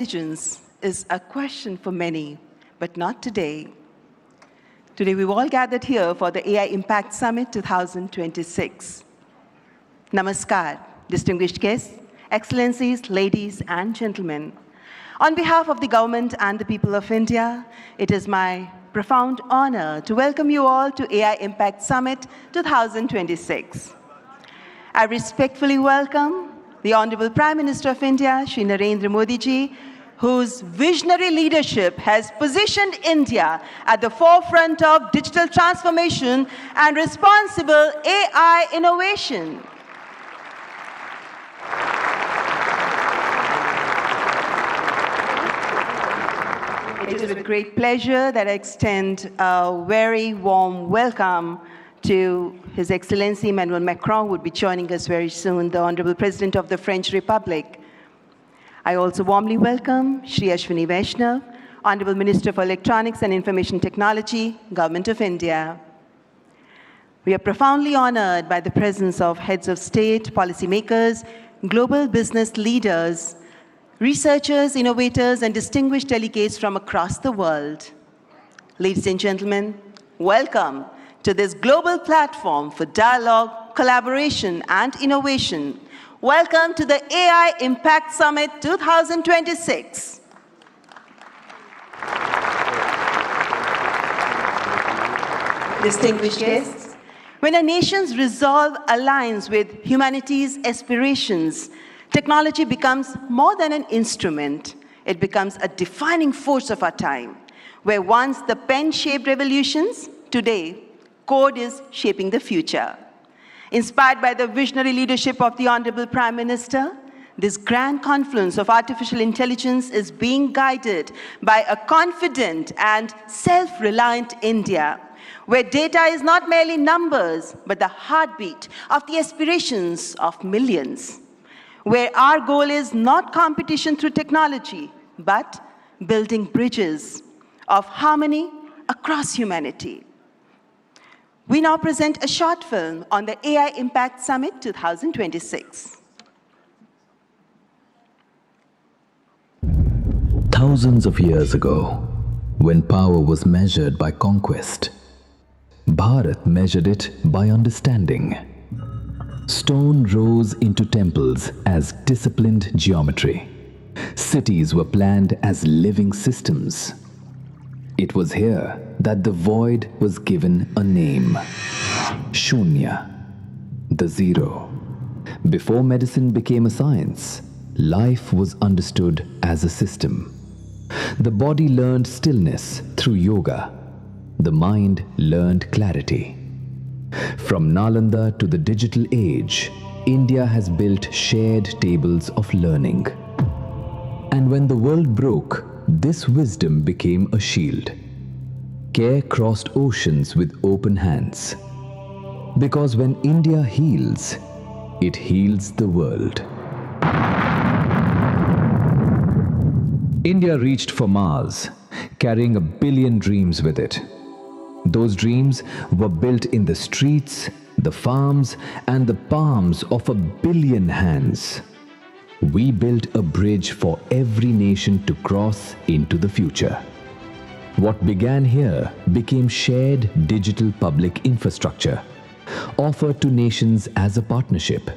Intelligence is a question for many, but not today. Today, we've all gathered here for the AI Impact Summit 2026. Namaskar, distinguished guests, excellencies, ladies and gentlemen. On behalf of the government and the people of India, it is my profound honor to welcome you all to AI Impact Summit 2026. I respectfully welcome the Honorable Prime Minister of India, Shri Narendra Modi ji, whose visionary leadership has positioned India at the forefront of digital transformation and responsible AI innovation. It is with great pleasure that I extend a very warm welcome to His Excellency Emmanuel Macron, who would be joining us very soon, the Honorable President of the French Republic. I also warmly welcome Shri Ashwini Vaishnav, Honorable Minister for Electronics and Information Technology, Government of India. We are profoundly honored by the presence of heads of state, policymakers, global business leaders, researchers, innovators, and distinguished delegates from across the world. Ladies and gentlemen, welcome to this global platform for dialogue, collaboration, and innovation. Welcome to the AI Impact Summit 2026. Distinguished guests, when a nation's resolve aligns with humanity's aspirations, technology becomes more than an instrument. It becomes a defining force of our time, where once the pen-shaped revolutions, today, code is shaping the future. Inspired by the visionary leadership of the Honorable Prime Minister, this grand confluence of artificial intelligence is being guided by a confident and self-reliant India, where data is not merely numbers, but the heartbeat of the aspirations of millions, where our goal is not competition through technology, but building bridges of harmony across humanity. We now present a short film on the AI Impact Summit 2026. Thousands of years ago, when power was measured by conquest, Bharat measured it by understanding. Stone rose into temples as disciplined geometry. Cities were planned as living systems. It was here that the void was given a name. Shunya, the zero. Before medicine became a science, life was understood as a system. The body learned stillness through yoga. The mind learned clarity. From Nalanda to the digital age, India has built shared tables of learning. And when the world broke, this wisdom became a shield. Care crossed oceans with open hands. Because when India heals, it heals the world. India reached for Mars, carrying 1 billion dreams with it. Those dreams were built in the streets, the farms, and the palms of 1 billion hands. We built a bridge for every nation to cross into the future. What began here became shared digital public infrastructure, offered to nations as a partnership.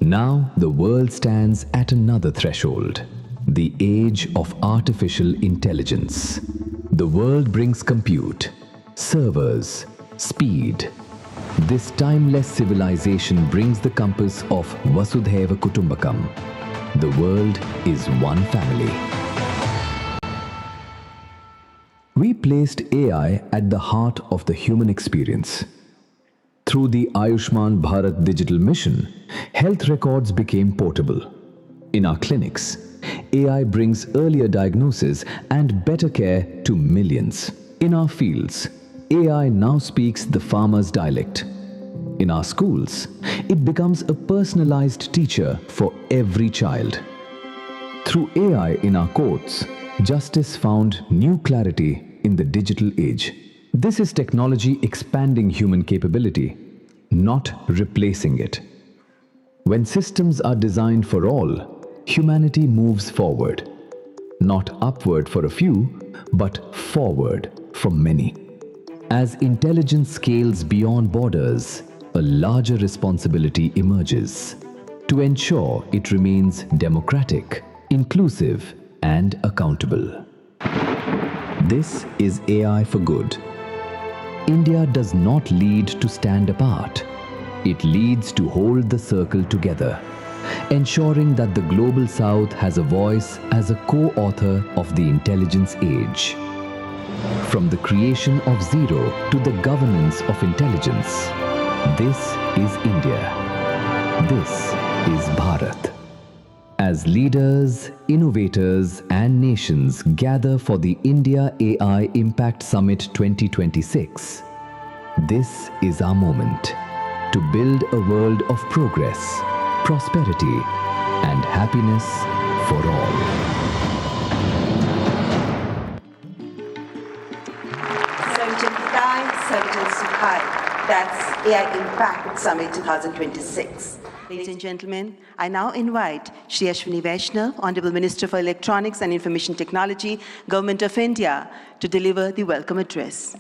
Now the world stands at another threshold, the age of artificial intelligence. The world brings compute, servers, speed. This timeless civilization brings the compass of Vasudhaiva Kutumbakam. The world is one family. We placed AI at the heart of the human experience. Through the Ayushman Bharat digital mission, health records became portable. In our clinics, AI brings earlier diagnosis and better care to millions. In our fields, AI now speaks the farmer's dialect. In our schools, it becomes a personalized teacher for every child. Through AI in our courts, justice found new clarity in the digital age. This is technology expanding human capability, not replacing it. When systems are designed for all, humanity moves forward. not upward for a few, but forward for many. As intelligence scales beyond borders, a larger responsibility emerges to ensure it remains democratic, inclusive, and accountable. This is AI for good. India does not lead to stand apart. It leads to hold the circle together, ensuring that the Global South has a voice as a co-author of the intelligence age. From the creation of zero to the governance of intelligence, this is India. This is Bharat. As leaders, innovators, and nations gather for the India AI Impact Summit 2026, this is our moment to build a world of progress, prosperity, and happiness for all. That's AI Impact Summit 2026. Ladies and gentlemen, I now invite Shri Ashwini Vaishnav, Honorable Minister for Electronics and Information Technology, Government of India, to deliver the welcome address.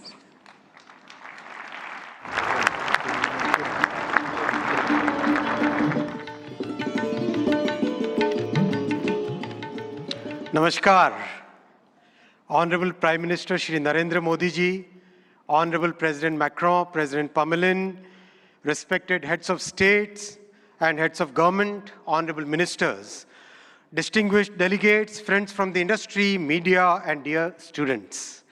Namaskar. Honorable Prime Minister Shri Narendra Modi ji, Honorable President Macron, President Pamelin, respected heads of states and heads of government, honorable ministers, distinguished delegates, friends from the industry, media, and dear students.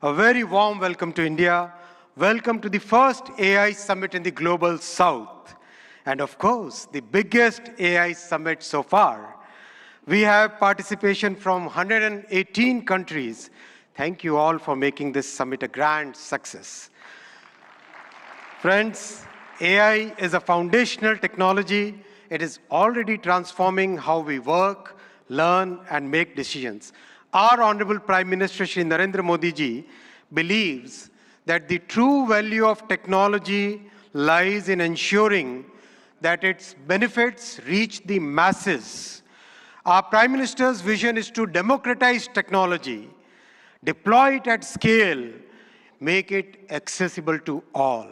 A very warm welcome to India. Welcome to the first AI summit in the Global South. And of course, the biggest AI summit so far. We have participation from 118 countries. Thank you all for making this summit a grand success. Friends, AI is a foundational technology. It is already transforming how we work, learn, and make decisions. Our Honorable Prime Minister Shri Narendra Modi ji believes that the true value of technology lies in ensuring that its benefits reach the masses. Our Prime Minister's vision is to democratize technology, deploy it at scale, make it accessible to all.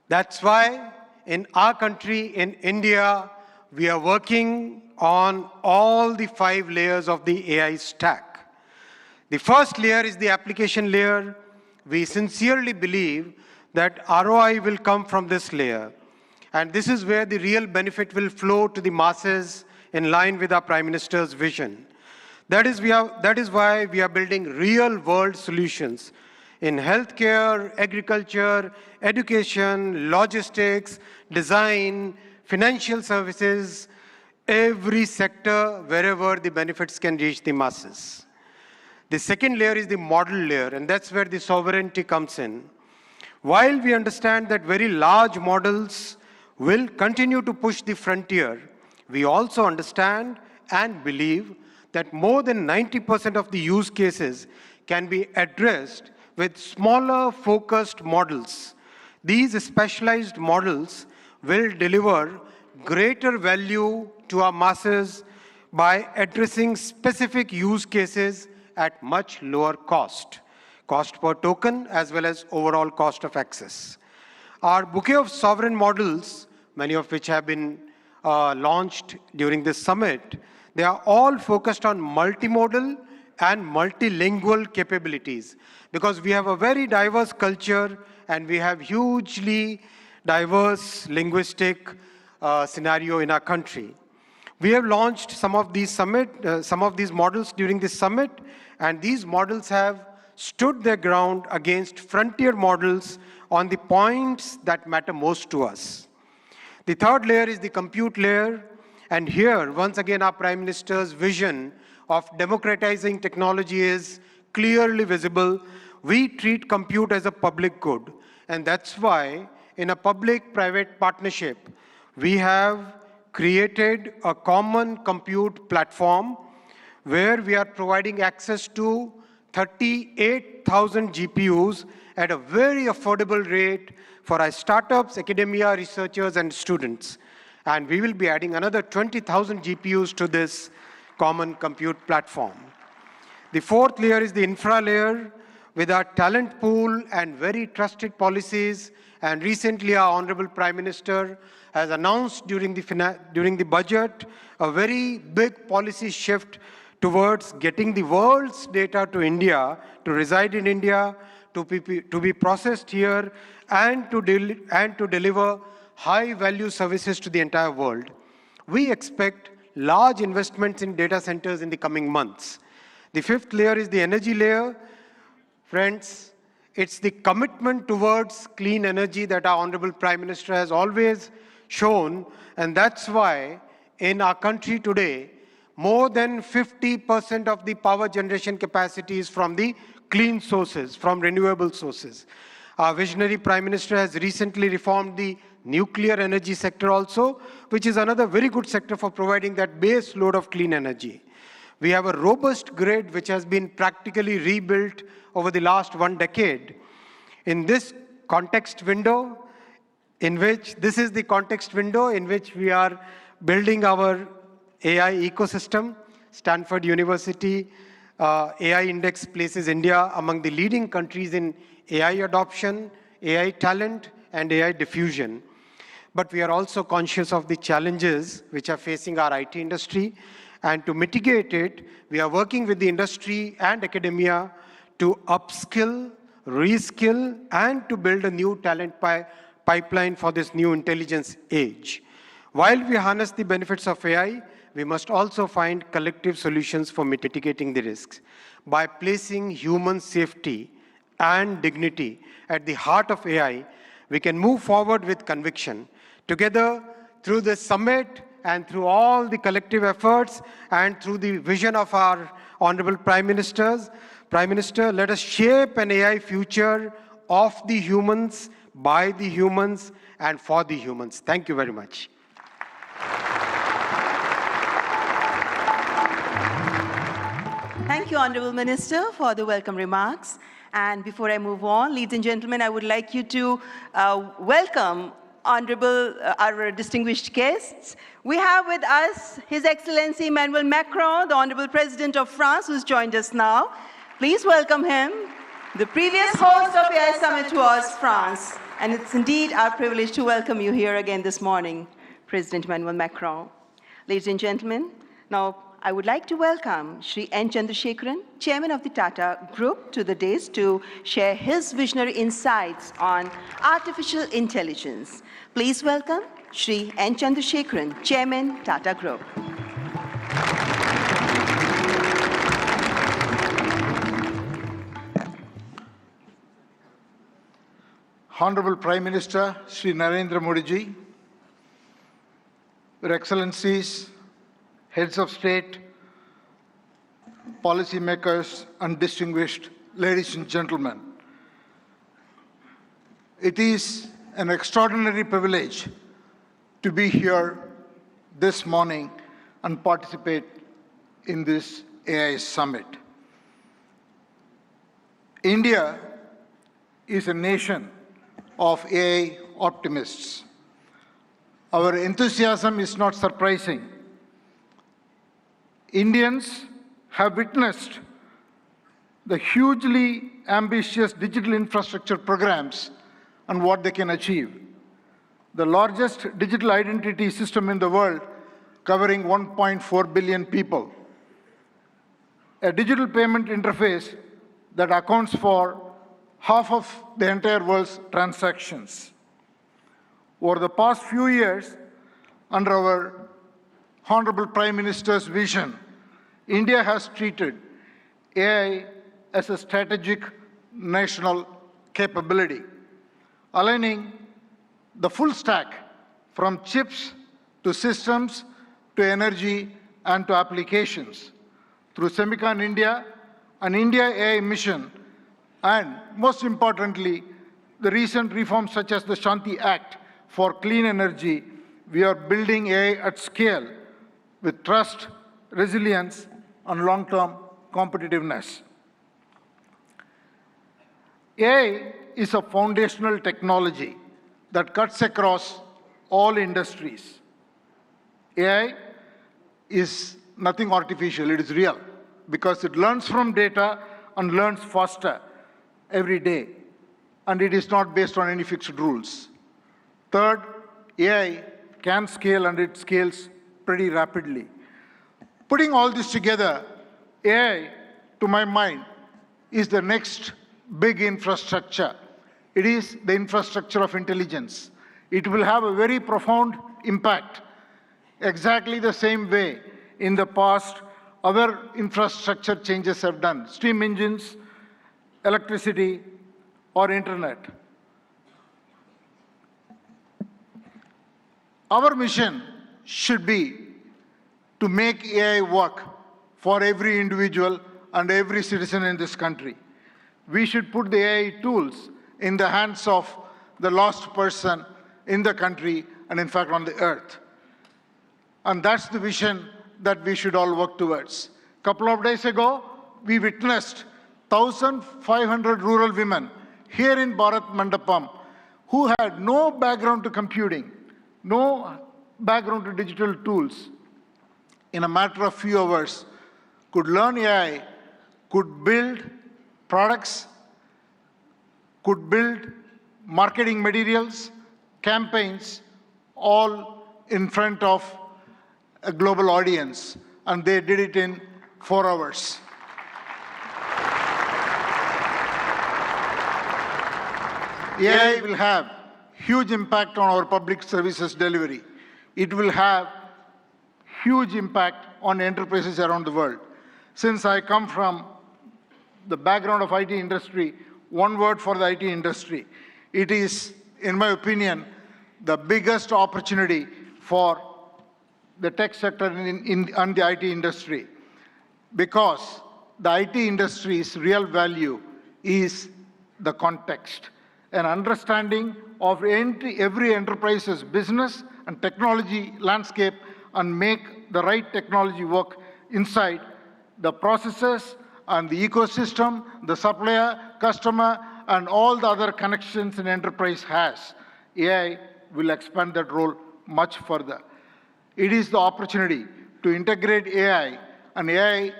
That's why in our country, in India, we are working on all the 5 layers of the AI stack. The first layer is the application layer. We sincerely believe that ROI will come from this layer. And this is where the real benefit will flow to the masses in line with our Prime Minister's vision. That is why we are building real-world solutions in healthcare, agriculture, education, logistics, design, financial services, every sector wherever the benefits can reach the masses. The second layer is the model layer, and that's where the sovereignty comes in. While we understand that very large models will continue to push the frontier, we also understand and believe that more than 90% of the use cases can be addressed with smaller, focused models. These specialized models will deliver greater value to our masses by addressing specific use cases at much lower cost per token, as well as overall cost of access. Our bouquet of sovereign models, many of which have been launched during this summit, they are all focused on multimodal and multilingual capabilities, because we have a very diverse culture and we have hugely diverse linguistic scenario in our country. We have launched some of these models during this summit, and these models have stood their ground against frontier models on the points that matter most to us. The third layer is the compute layer, and here, once again, our Prime Minister's vision of democratizing technology is clearly visible. We treat compute as a public good, and that's why in a public-private partnership, we have created a common compute platform where we are providing access to 38,000 GPUs at a very affordable rate for our startups, academia, researchers, and students. And we will be adding another 20,000 GPUs to this common compute platform. The fourth layer is the infra layer with our talent pool and very trusted policies. And recently our Honorable Prime Minister has announced during the budget a very big policy shift towards getting the world's data to India, to reside in India, to be processed here, and to deliver high-value services to the entire world. We expect large investments in data centers in the coming months. The fifth layer is the energy layer. Friends, it's the commitment towards clean energy that our Honorable Prime Minister has always shown, and that's why in our country today, more than 50% of the power generation capacity is from the clean sources, from renewable sources. Our visionary Prime Minister has recently reformed the nuclear energy sector also, which is another very good sector for providing that base load of clean energy. We have a robust grid which has been practically rebuilt over the last 1 decade. In this context window, this is the context window in which we are building our AI ecosystem. Stanford University AI Index places India among the leading countries in AI adoption, AI talent, and AI diffusion. But we are also conscious of the challenges which are facing our IT industry. And to mitigate it, we are working with the industry and academia to upskill, reskill, and to build a new talent pipeline for this new intelligence age. While we harness the benefits of AI, we must also find collective solutions for mitigating the risks. By placing human safety and dignity at the heart of AI, we can move forward with conviction. Together, through this summit and through all the collective efforts and through the vision of our Honorable Prime Minister, let us shape an AI future of the humans, by the humans, and for the humans. Thank you very much. Thank you, Honorable Minister, for the welcome remarks. And before I move on, ladies and gentlemen, I would like you to welcome our distinguished guests. We have with us His Excellency Emmanuel Macron, the Honorable President of France, who's joined us now. Please welcome him. The previous host of AI Summit was France, and it's indeed our privilege to welcome you here again this morning, President Emmanuel Macron. Ladies and gentlemen, now I would like to welcome Shri N. Chandrasekaran, Chairman of the Tata Group, to the dais to share his visionary insights on artificial intelligence. Please welcome Shri N. Chandrasekaran, Chairman, Tata Group. Honorable Prime Minister Shri Narendra Modi ji, Your Excellencies, Heads of State, policymakers, and distinguished ladies and gentlemen. It is an extraordinary privilege to be here this morning and participate in this AI Summit. India is a nation of AI optimists. Our enthusiasm is not surprising. Indians have witnessed the hugely ambitious digital infrastructure programs and what they can achieve. The largest digital identity system in the world, covering 1.4 billion people. A digital payment interface that accounts for half of the entire world's transactions. Over the past few years, under our Honorable Prime Minister's vision, India has treated AI as a strategic national capability, aligning the full stack from chips to systems to energy and to applications through Semicon India, an India AI mission, and most importantly, the recent reforms such as the Shanti Act for clean energy. We are building AI at scale with trust, resilience, and long-term competitiveness. AI is a foundational technology that cuts across all industries. AI is nothing artificial, it is real. because it learns from data and learns faster every day, and it is not based on any fixed rules. Third, AI can scale, and it scales pretty rapidly. Putting all this together, AI, to my mind, is the next big infrastructure. It is the infrastructure of intelligence. It will have a very profound impact, exactly the same way in the past other infrastructure changes have done: steam engines, electricity, or internet. Our mission should be to make AI work for every individual and every citizen in this country. We should put the AI tools in the hands of the last person in the country and, in fact, on the earth. And that's the vision that we should all work towards. A couple of days ago, we witnessed 1,500 rural women here in Bharat Mandapam who had no background to computing, no background to digital tools. In a matter of few hours, could learn AI, could build products, could build marketing materials, campaigns, all in front of a global audience, and they did it in 4 hours. AI will have huge impact on our public services delivery. It will have huge impact on enterprises around the world. Since I come from the background of IT industry, one word for the IT industry: it is, in my opinion, the biggest opportunity for the tech sector and the IT industry, because the IT industry's real value is the context, an understanding of every enterprise's business and technology landscape, and make the right technology work inside the processes and the ecosystem, the supplier, customer, and all the other connections an enterprise has. AI will expand that role much further. It is the opportunity to integrate AI and AI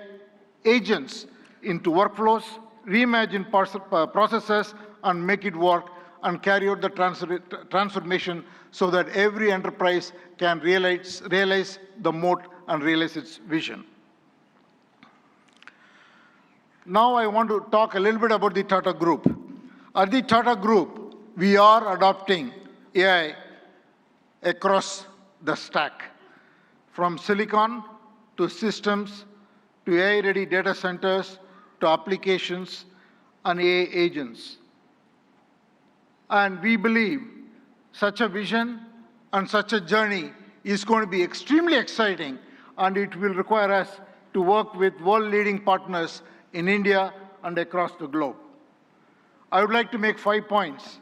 agents into workflows, reimagine processes, and make it work, and carry out the transformation so that every enterprise can realize the moat and realize its vision. Now I want to talk a little bit about the Tata Group. At the Tata Group, we are adopting AI across the stack, from silicon to systems to AI-ready data centers to applications and AI agents. And we believe such a vision and such a journey is going to be extremely exciting, and it will require us to work with world-leading partners in India and across the globe. I would like to make 5 points.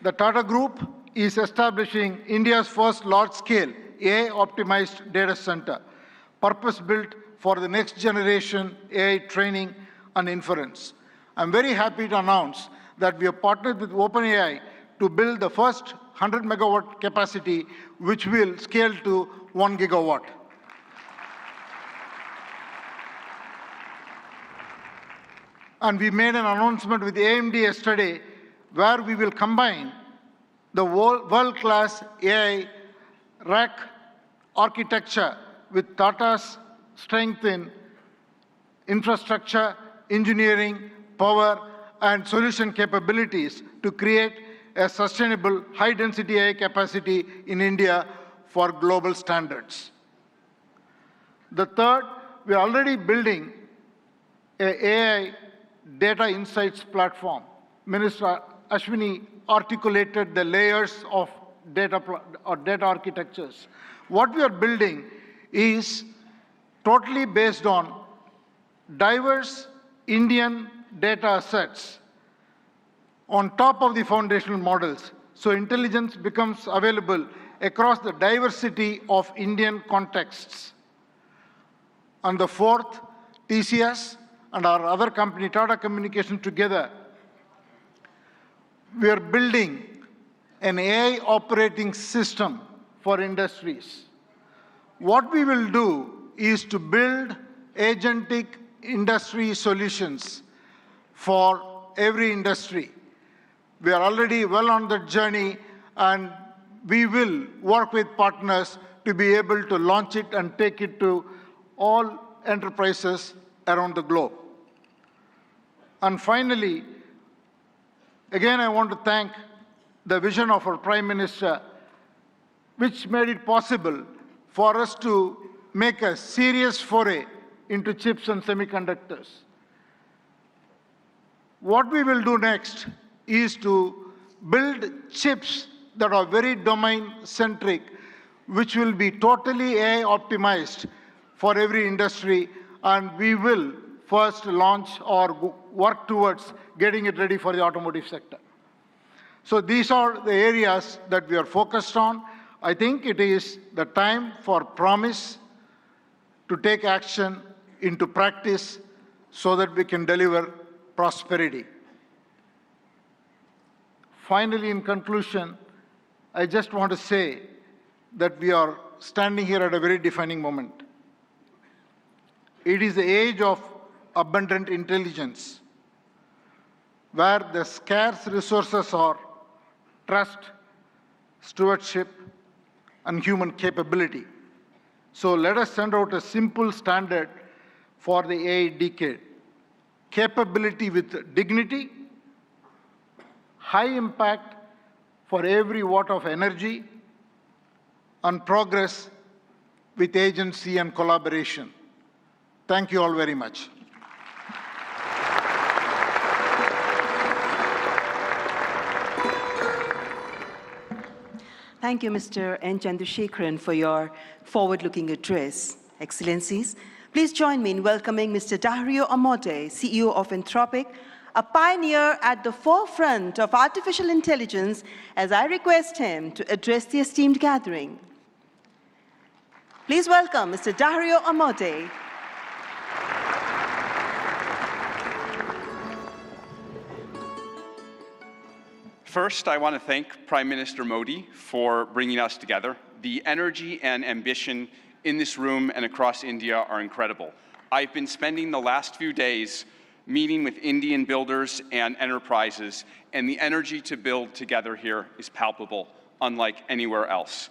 The Tata Group is establishing India's first large-scale AI-optimized data center, purpose-built for the next generation AI training and inference. I'm very happy to announce that we have partnered with OpenAI to build the first 100 megawatt capacity, which will scale to 1 gigawatt. And we made an announcement with AMD yesterday, where we will combine the world-class AI rack architecture with Tata's strength in infrastructure, engineering, power, and solution capabilities to create a sustainable high-density AI capacity in India for global standards. The third, we are already building an AI data insights platform. Minister Ashwini articulated the layers of data architectures. What we are building is totally based on diverse Indian data sets on top of the foundational models, so intelligence becomes available across the diversity of Indian contexts. And the fourth, TCS and our other company, Tata Communications, together, we are building an AI operating system for industries. What we will do is to build agentic industry solutions for every industry. We are already well on that journey, and we will work with partners to be able to launch it and take it to all enterprises around the globe. And finally, again, I want to thank the vision of our Prime Minister, which made it possible for us to make a serious foray into chips and semiconductors. What we will do next is to build chips that are very domain-centric, which will be totally AI optimized for every industry, and we will first launch or work towards getting it ready for the automotive sector. So these are the areas that we are focused on. I think it is the time for promise to take action into practice so that we can deliver prosperity. Finally, in conclusion, I just want to say that we are standing here at a very defining moment. It is the age of abundant intelligence, where the scarce resources are trust, stewardship, and human capability. So let us send out a simple standard for the AI decade. Capability with dignity, high impact for every watt of energy, and progress with agency and collaboration. Thank you all very much. Thank you, Mr. N. Chandrasekharan, for your forward-looking address. Excellencies, please join me in welcoming Mr. Dario Amodei, CEO of Anthropic, a pioneer at the forefront of artificial intelligence, as I request him to address the esteemed gathering. Please welcome Mr. Dario Amodei. First, I want to thank Prime Minister Modi for bringing us together. The energy and ambition in this room and across India are incredible. I've been spending the last few days meeting with Indian builders and enterprises, and the energy to build together here is palpable, unlike anywhere else.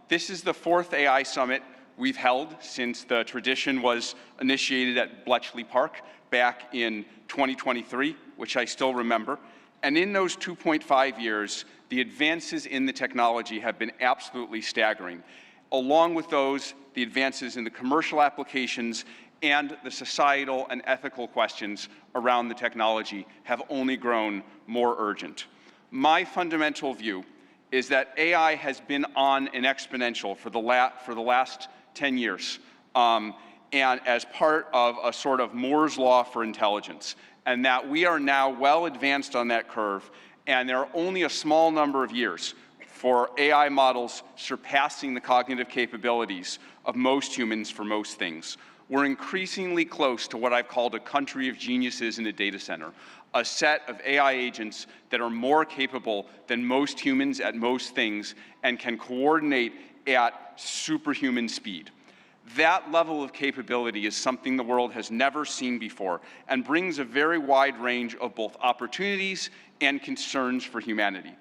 This is the 4th AI summit we've held since the tradition was initiated at Bletchley Park back in 2023, which I still remember. And in those 2.5 years, the advances in the technology have been absolutely staggering. Along with those, the advances in the commercial applications and the societal and ethical questions around the technology have only grown more urgent. My fundamental view is that AI has been on an exponential for the last 10 years, and as part of a sort of Moore's law for intelligence, and that we are now well advanced on that curve, and there are only a small number of years for AI models surpassing the cognitive capabilities of most humans for most things. We're increasingly close to what I've called a country of geniuses in a data center, a set of AI agents that are more capable than most humans at most things and can coordinate at superhuman speed. That level of capability is something the world has never seen before and brings a very wide range of both opportunities and concerns for humanity.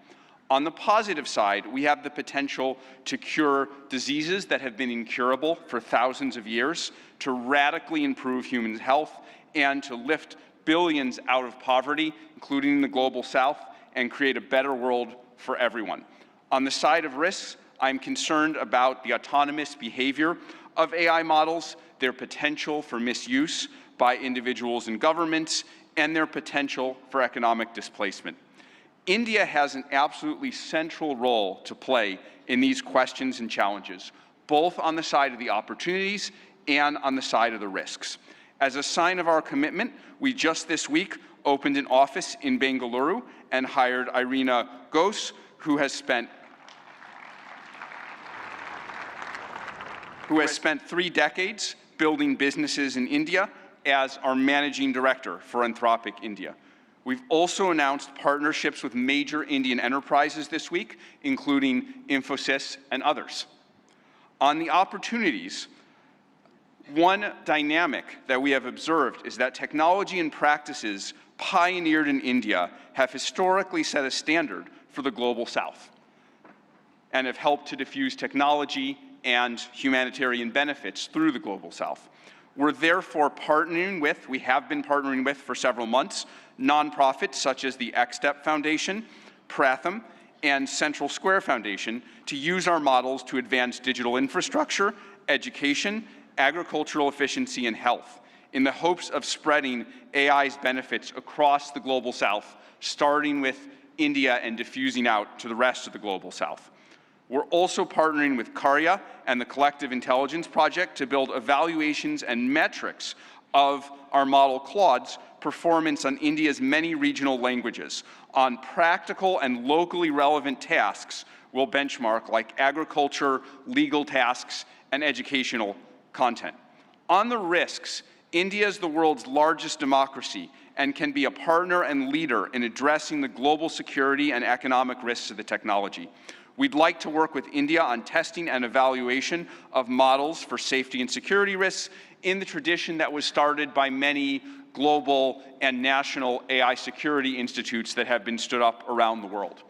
On the positive side, we have the potential to cure diseases that have been incurable for thousands of years, to radically improve human health, and to lift billions out of poverty, including the global south, and create a better world for everyone. On the side of risks, I'm concerned about the autonomous behavior of AI models, their potential for misuse by individuals and governments, and their potential for economic displacement. India has an absolutely central role to play in these questions and challenges, both on the side of the opportunities and on the side of the risks. As a sign of our commitment, we just this week opened an office in Bengaluru and hired Irina Ghose, who has spent 3 decades building businesses in India as our managing director for Anthropic India. We've also announced partnerships with major Indian enterprises this week, including Infosys and others. On the opportunities, One dynamic that we have observed is that technology and practices pioneered in India have historically set a standard for the global South and have helped to diffuse technology and humanitarian benefits through the global South. We're therefore we have been partnering with for several months, nonprofits such as the X-Step Foundation, Pratham, and Central Square Foundation to use our models to advance digital infrastructure, education, agricultural efficiency, and health in the hopes of spreading AI's benefits across the global South, starting with India and diffusing out to the rest of the global South. We're also partnering with Karya and the Collective Intelligence Project to build evaluations and metrics of our model Claude's performance on India's many regional languages. On practical and locally relevant tasks, we'll benchmark like agriculture, legal tasks, and educational content. On the risks, India is the world's largest democracy and can be a partner and leader in addressing the global security and economic risks of the technology. We'd like to work with India on testing and evaluation of models for safety and security risks in the tradition that was started by many global and national AI security institutes that have been stood up around the world.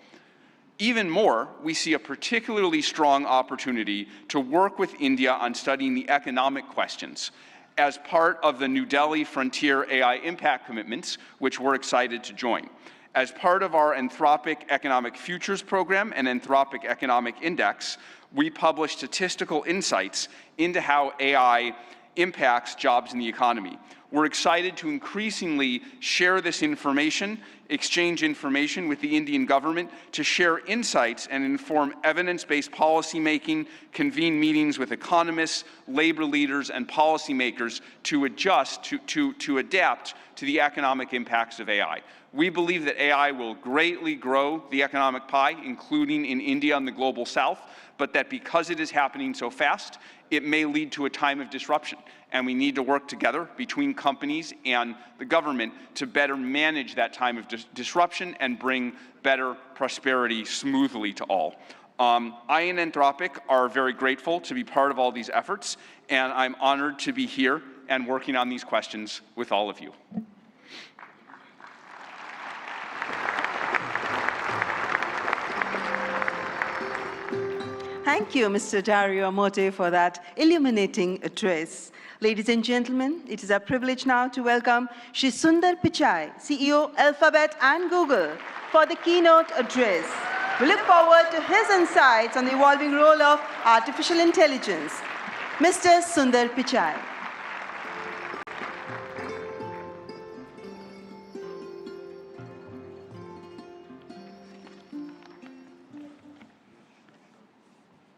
Even more, we see a particularly strong opportunity to work with India on studying the economic questions as part of the New Delhi Frontier AI Impact Commitments, which we're excited to join. As part of our Anthropic Economic Futures Program and Anthropic Economic Index, we publish statistical insights into how AI impacts jobs in the economy. We're excited to increasingly share this information, exchange information with the Indian government to share insights and inform evidence-based policymaking, convene meetings with economists, labor leaders, and policymakers to adjust, to adapt to the economic impacts of AI. We believe that AI will greatly grow the economic pie, including in India and the global South, but that because it is happening so fast, it may lead to a time of disruption. And we need to work together between companies and the government to better manage that time of disruption and bring better prosperity smoothly to all. I and Anthropic are very grateful to be part of all these efforts, and I'm honored to be here and working on these questions with all of you. Thank you, Mr. Dario Amodei, for that illuminating address. Ladies and gentlemen, it is our privilege now to welcome Shri Sundar Pichai, CEO, Alphabet and Google, for the keynote address. We look forward to his insights on the evolving role of artificial intelligence. Mr. Sundar Pichai.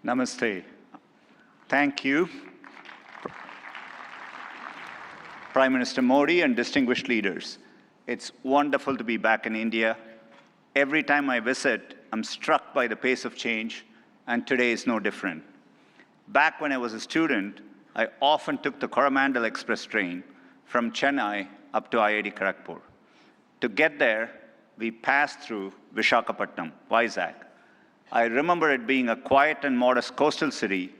Namaste. Thank you, Prime Minister Modi and distinguished leaders. It's wonderful to be back in India. Every time I visit, I'm struck by the pace of change, and today is no different. Back when I was a student, I often took the Coromandel Express train from Chennai up to IIT Kharagpur. To get there, we passed through Visakhapatnam, Vizag. I remember it being a quiet and modest coastal city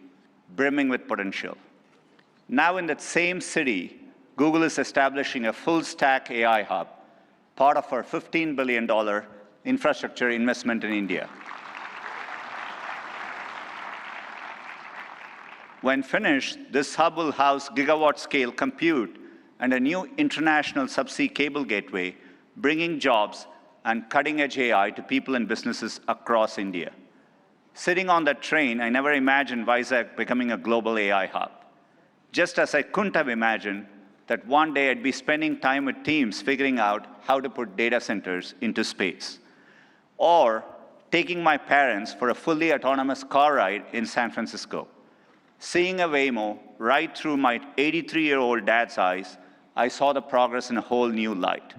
brimming with potential. Now in that same city, Google is establishing a full-stack AI hub, part of our $15 billion infrastructure investment in India. When finished, this hub will house gigawatt-scale compute and a new international subsea cable gateway, bringing jobs and cutting-edge AI to people and businesses across India. Sitting on that train, I never imagined Vizag becoming a global AI hub. Just as I couldn't have imagined that one day I'd be spending time with teams figuring out how to put data centers into space, or taking my parents for a fully autonomous car ride in San Francisco. Seeing a Waymo right through my 83-year-old dad's eyes, I saw the progress in a whole new light.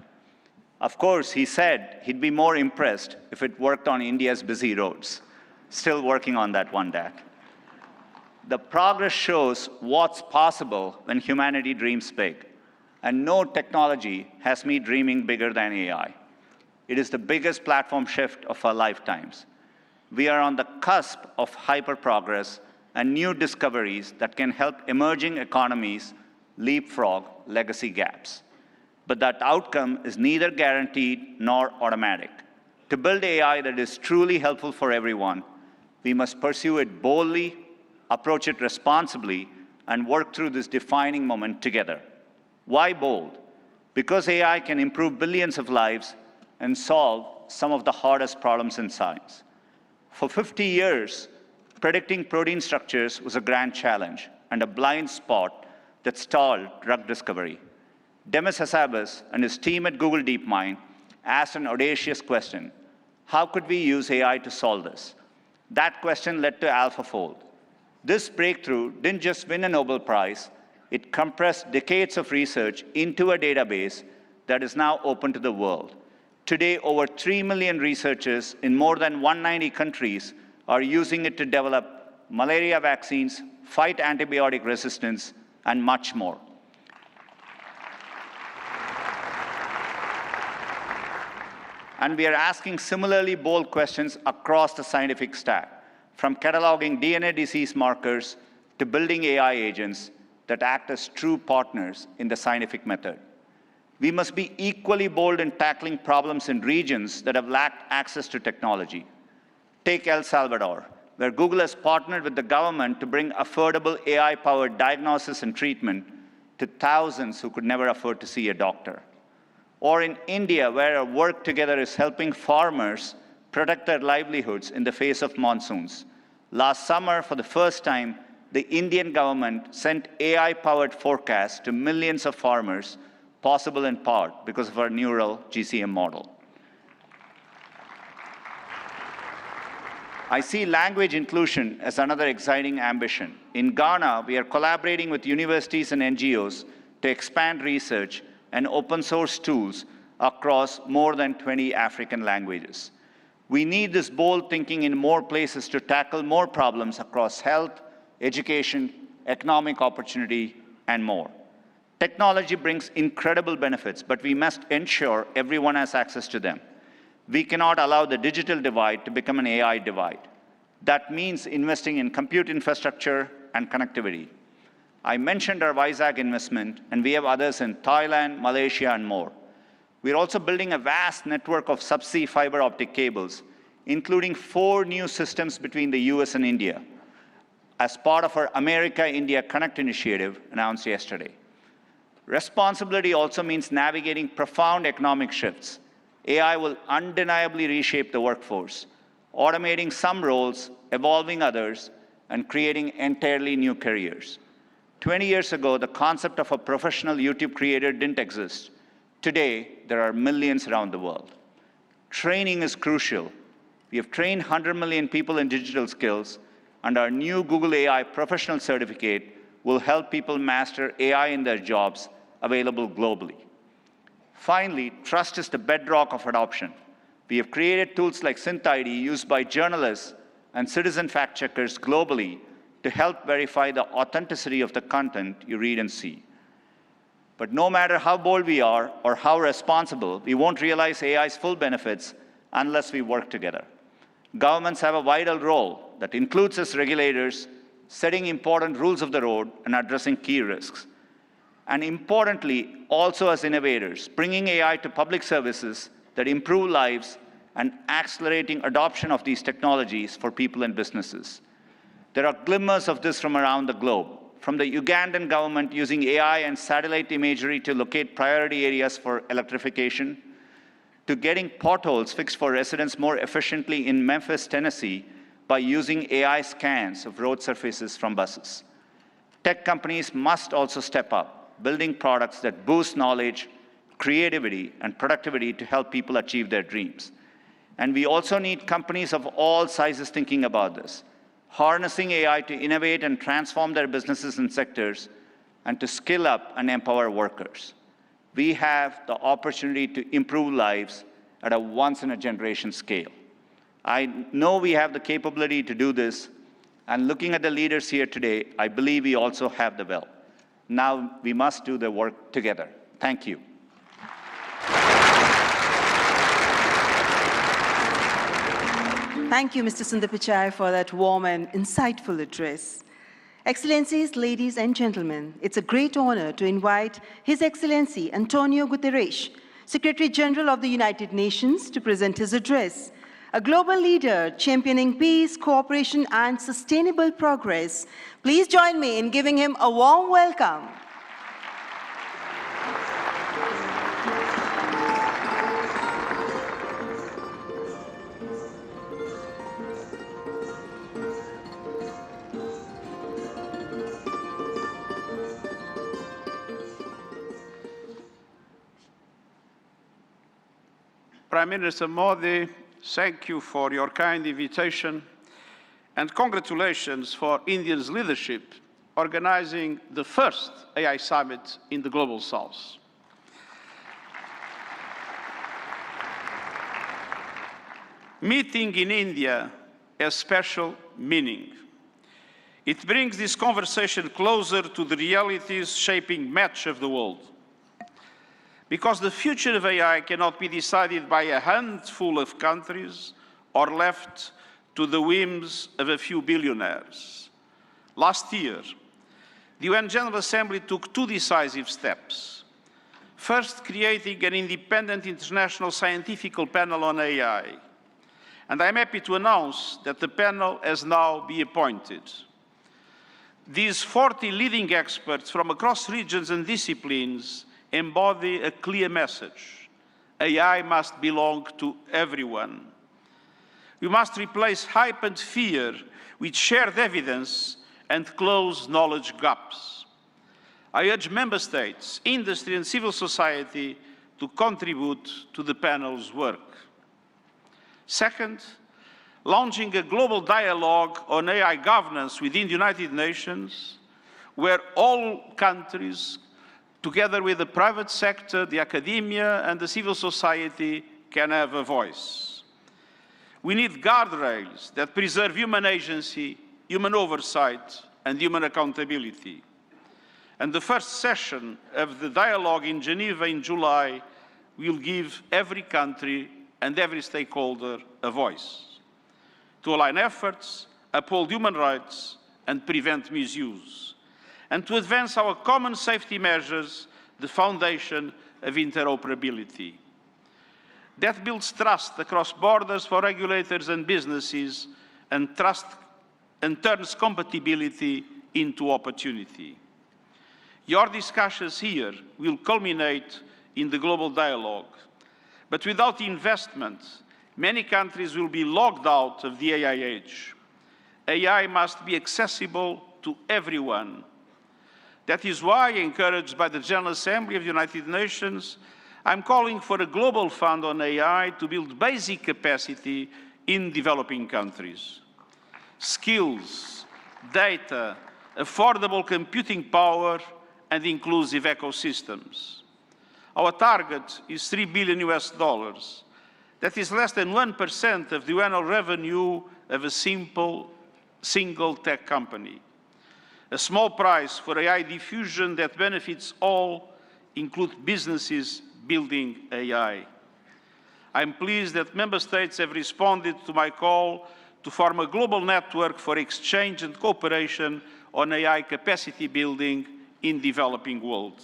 Of course, he said he'd be more impressed if it worked on India's busy roads. Still working on that one, Dad. The progress shows what's possible when humanity dreams big. And no technology has me dreaming bigger than AI. It is the biggest platform shift of our lifetimes. We are on the cusp of hyper-progress, and new discoveries that can help emerging economies leapfrog legacy gaps. But that outcome is neither guaranteed nor automatic. To build AI that is truly helpful for everyone, we must pursue it boldly, approach it responsibly, and work through this defining moment together. Why bold? Because AI can improve billions of lives and solve some of the hardest problems in science. For 50 years, predicting protein structures was a grand challenge and a blind spot that stalled drug discovery. Demis Hassabis and his team at Google DeepMind asked an audacious question: how could we use AI to solve this? That question led to AlphaFold. This breakthrough didn't just win a Nobel Prize, it compressed decades of research into a database that is now open to the world. Today, over 3 million researchers in more than 190 countries are using it to develop malaria vaccines, fight antibiotic resistance, and much more. And we are asking similarly bold questions across the scientific stack, from cataloging DNA disease markers to building AI agents that act as true partners in the scientific method. We must be equally bold in tackling problems in regions that have lacked access to technology. Take El Salvador, where Google has partnered with the government to bring affordable AI-powered diagnosis and treatment to thousands who could never afford to see a doctor. Or in India, where our work together is helping farmers protect their livelihoods in the face of monsoons. Last summer, for the first time, the Indian government sent AI-powered forecasts to millions of farmers, possible in part because of our neural GCM model. I see language inclusion as another exciting ambition. In Ghana, we are collaborating with universities and NGOs to expand research and open source tools across more than 20 African languages. We need this bold thinking in more places to tackle more problems across health, education, economic opportunity, and more. Technology brings incredible benefits, but we must ensure everyone has access to them. We cannot allow the digital divide to become an AI divide. That means investing in compute infrastructure and connectivity. I mentioned our Vizag investment, and we have others in Thailand, Malaysia, and more. We're also building a vast network of subsea fiber optic cables, including 4 new systems between the US and India, as part of our America-India Connect initiative announced yesterday. Responsibility also means navigating profound economic shifts. AI will undeniably reshape the workforce, automating some roles, evolving others, and creating entirely new careers. 20 years ago, the concept of a professional YouTube creator didn't exist. Today, there are millions around the world. Training is crucial. We have trained 100 million people in digital skills, and our new Google AI Professional Certificate will help people master AI in their jobs, available globally. Finally, trust is the bedrock of adoption. We have created tools like SynthID used by journalists and citizen fact-checkers globally to help verify the authenticity of the content you read and see. But no matter how bold we are or how responsible, we won't realize AI's full benefits unless we work together. Governments have a vital role that includes as regulators, setting important rules of the road and addressing key risks. And importantly, also as innovators, bringing AI to public services that improve lives and accelerating adoption of these technologies for people and businesses. There are glimmers of this from around the globe, from the Ugandan government using AI and satellite imagery to locate priority areas for electrification, to getting potholes fixed for residents more efficiently in Memphis, Tennessee, by using AI scans of road surfaces from buses. Tech companies must also step up, building products that boost knowledge, creativity, and productivity to help people achieve their dreams. And we also need companies of all sizes thinking about this, harnessing AI to innovate and transform their businesses and sectors, and to skill up and empower workers. We have the opportunity to improve lives at a once-in-a-generation scale. I know we have the capability to do this, and looking at the leaders here today, I believe we also have the will. Now we must do the work together. Thank you. Thank you, Mr. Sundar Pichai, for that warm and insightful address. Excellencies, ladies and gentlemen, it's a great honor to invite His Excellency Antonio Guterres, Secretary-General of the United Nations, to present his address. A global leader championing peace, cooperation, and sustainable progress. Please join me in giving him a warm welcome. Prime Minister Modi, thank you for your kind invitation and congratulations for India's leadership organizing the first AI summit in the Global South. Meeting in India has special meaning. It brings this conversation closer to the realities shaping much of the world. Because the future of AI cannot be decided by a handful of countries or left to the whims of a few billionaires. Last year, the UN General Assembly took two decisive steps. First, creating an independent international scientific panel on AI. And I'm happy to announce that the panel has now been appointed. These 40 leading experts from across regions and disciplines embody a clear message. AI must belong to everyone. We must replace hype and fear with shared evidence and close knowledge gaps. I urge member states, industry and civil society to contribute to the panel's work. Second, launching a global dialogue on AI governance within the United Nations, where all countries, together with the private sector, the academia, and the civil society, can have a voice. We need guardrails that preserve human agency, human oversight, and human accountability. And the first session of the dialogue in Geneva in July will give every country and every stakeholder a voice to align efforts, uphold human rights, and prevent misuse, and to advance our common safety measures, the foundation of interoperability. That builds trust across borders for regulators and businesses, and turns compatibility into opportunity. Your discussions here will culminate in the global dialogue. But without investment, many countries will be locked out of the AI age. AI must be accessible to everyone. That is why, encouraged by the General Assembly of the United Nations, I'm calling for a global fund on AI to build basic capacity in developing countries. Skills, data, affordable computing power, and inclusive ecosystems. Our target is $3 billion US. That is less than 1% of the annual revenue of a single tech company. A small price for AI diffusion that benefits all, include businesses building AI. I'm pleased that member states have responded to my call to form a global network for exchange and cooperation on AI capacity building in developing world.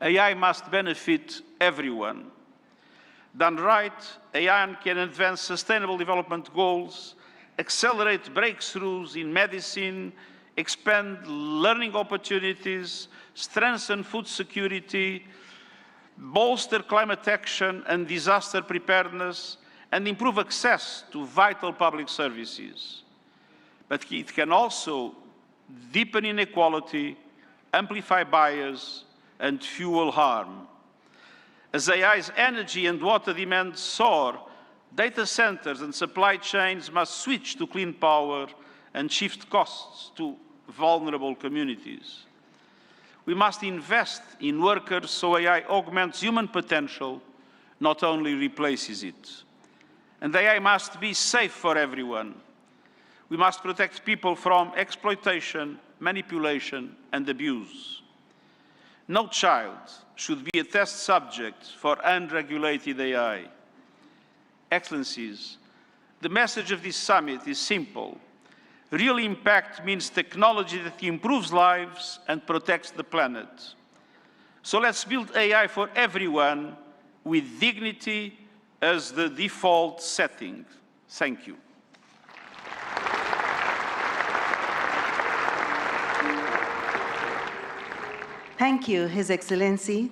AI must benefit everyone. Done right, AI can advance sustainable development goals, accelerate breakthroughs in medicine, expand learning opportunities, strengthen food security, bolster climate action and disaster preparedness, and improve access to vital public services. But it can also deepen inequality, amplify bias, and fuel harm. As AI's energy and water demands soar, data centers and supply chains must switch to clean power and shift costs to vulnerable communities. We must invest in workers so AI augments human potential, not only replaces it. And AI must be safe for everyone. We must protect people from exploitation, manipulation, and abuse. No child should be a test subject for unregulated AI. Excellencies, The message of this summit is simple. Real impact means technology that improves lives and protects the planet. So let's build AI for everyone with dignity as the default setting. Thank you. Thank you, His Excellency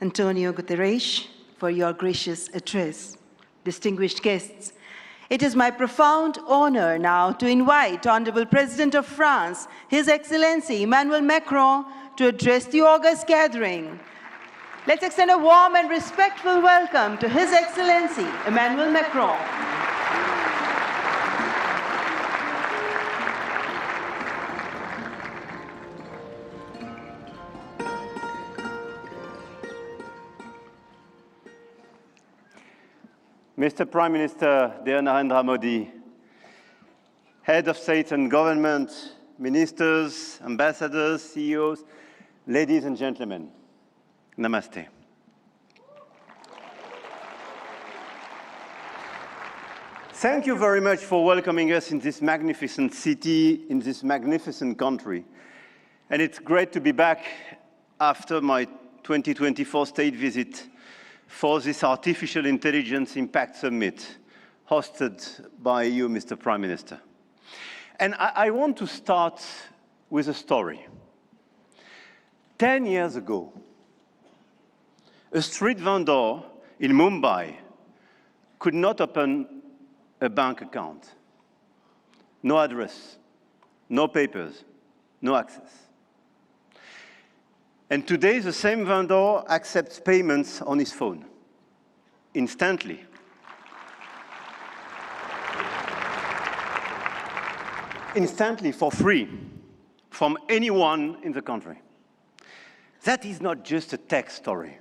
Antonio Guterres, for your gracious address. Distinguished guests, it is my profound honor now to invite Honorable President of France, His Excellency Emmanuel Macron, to address the august gathering. Let's extend a warm and respectful welcome to His Excellency Emmanuel Macron. Mr. Prime Minister, dear Narendra Modi, Head of State and Government, Ministers, Ambassadors, CEOs, ladies and gentlemen, Namaste. Thank you very much for welcoming us in this magnificent city, in this magnificent country. And it's great to be back after my 2024 state visit for this Artificial Intelligence Impact Summit hosted by you, Mr. Prime Minister. And I want to start with a story. 10 years ago, a street vendor in Mumbai could not open a bank account. No address, no papers, no access. And today, the same vendor accepts payments on his phone, instantly. Instantly, for free, from anyone in the country. That is not just a tech story.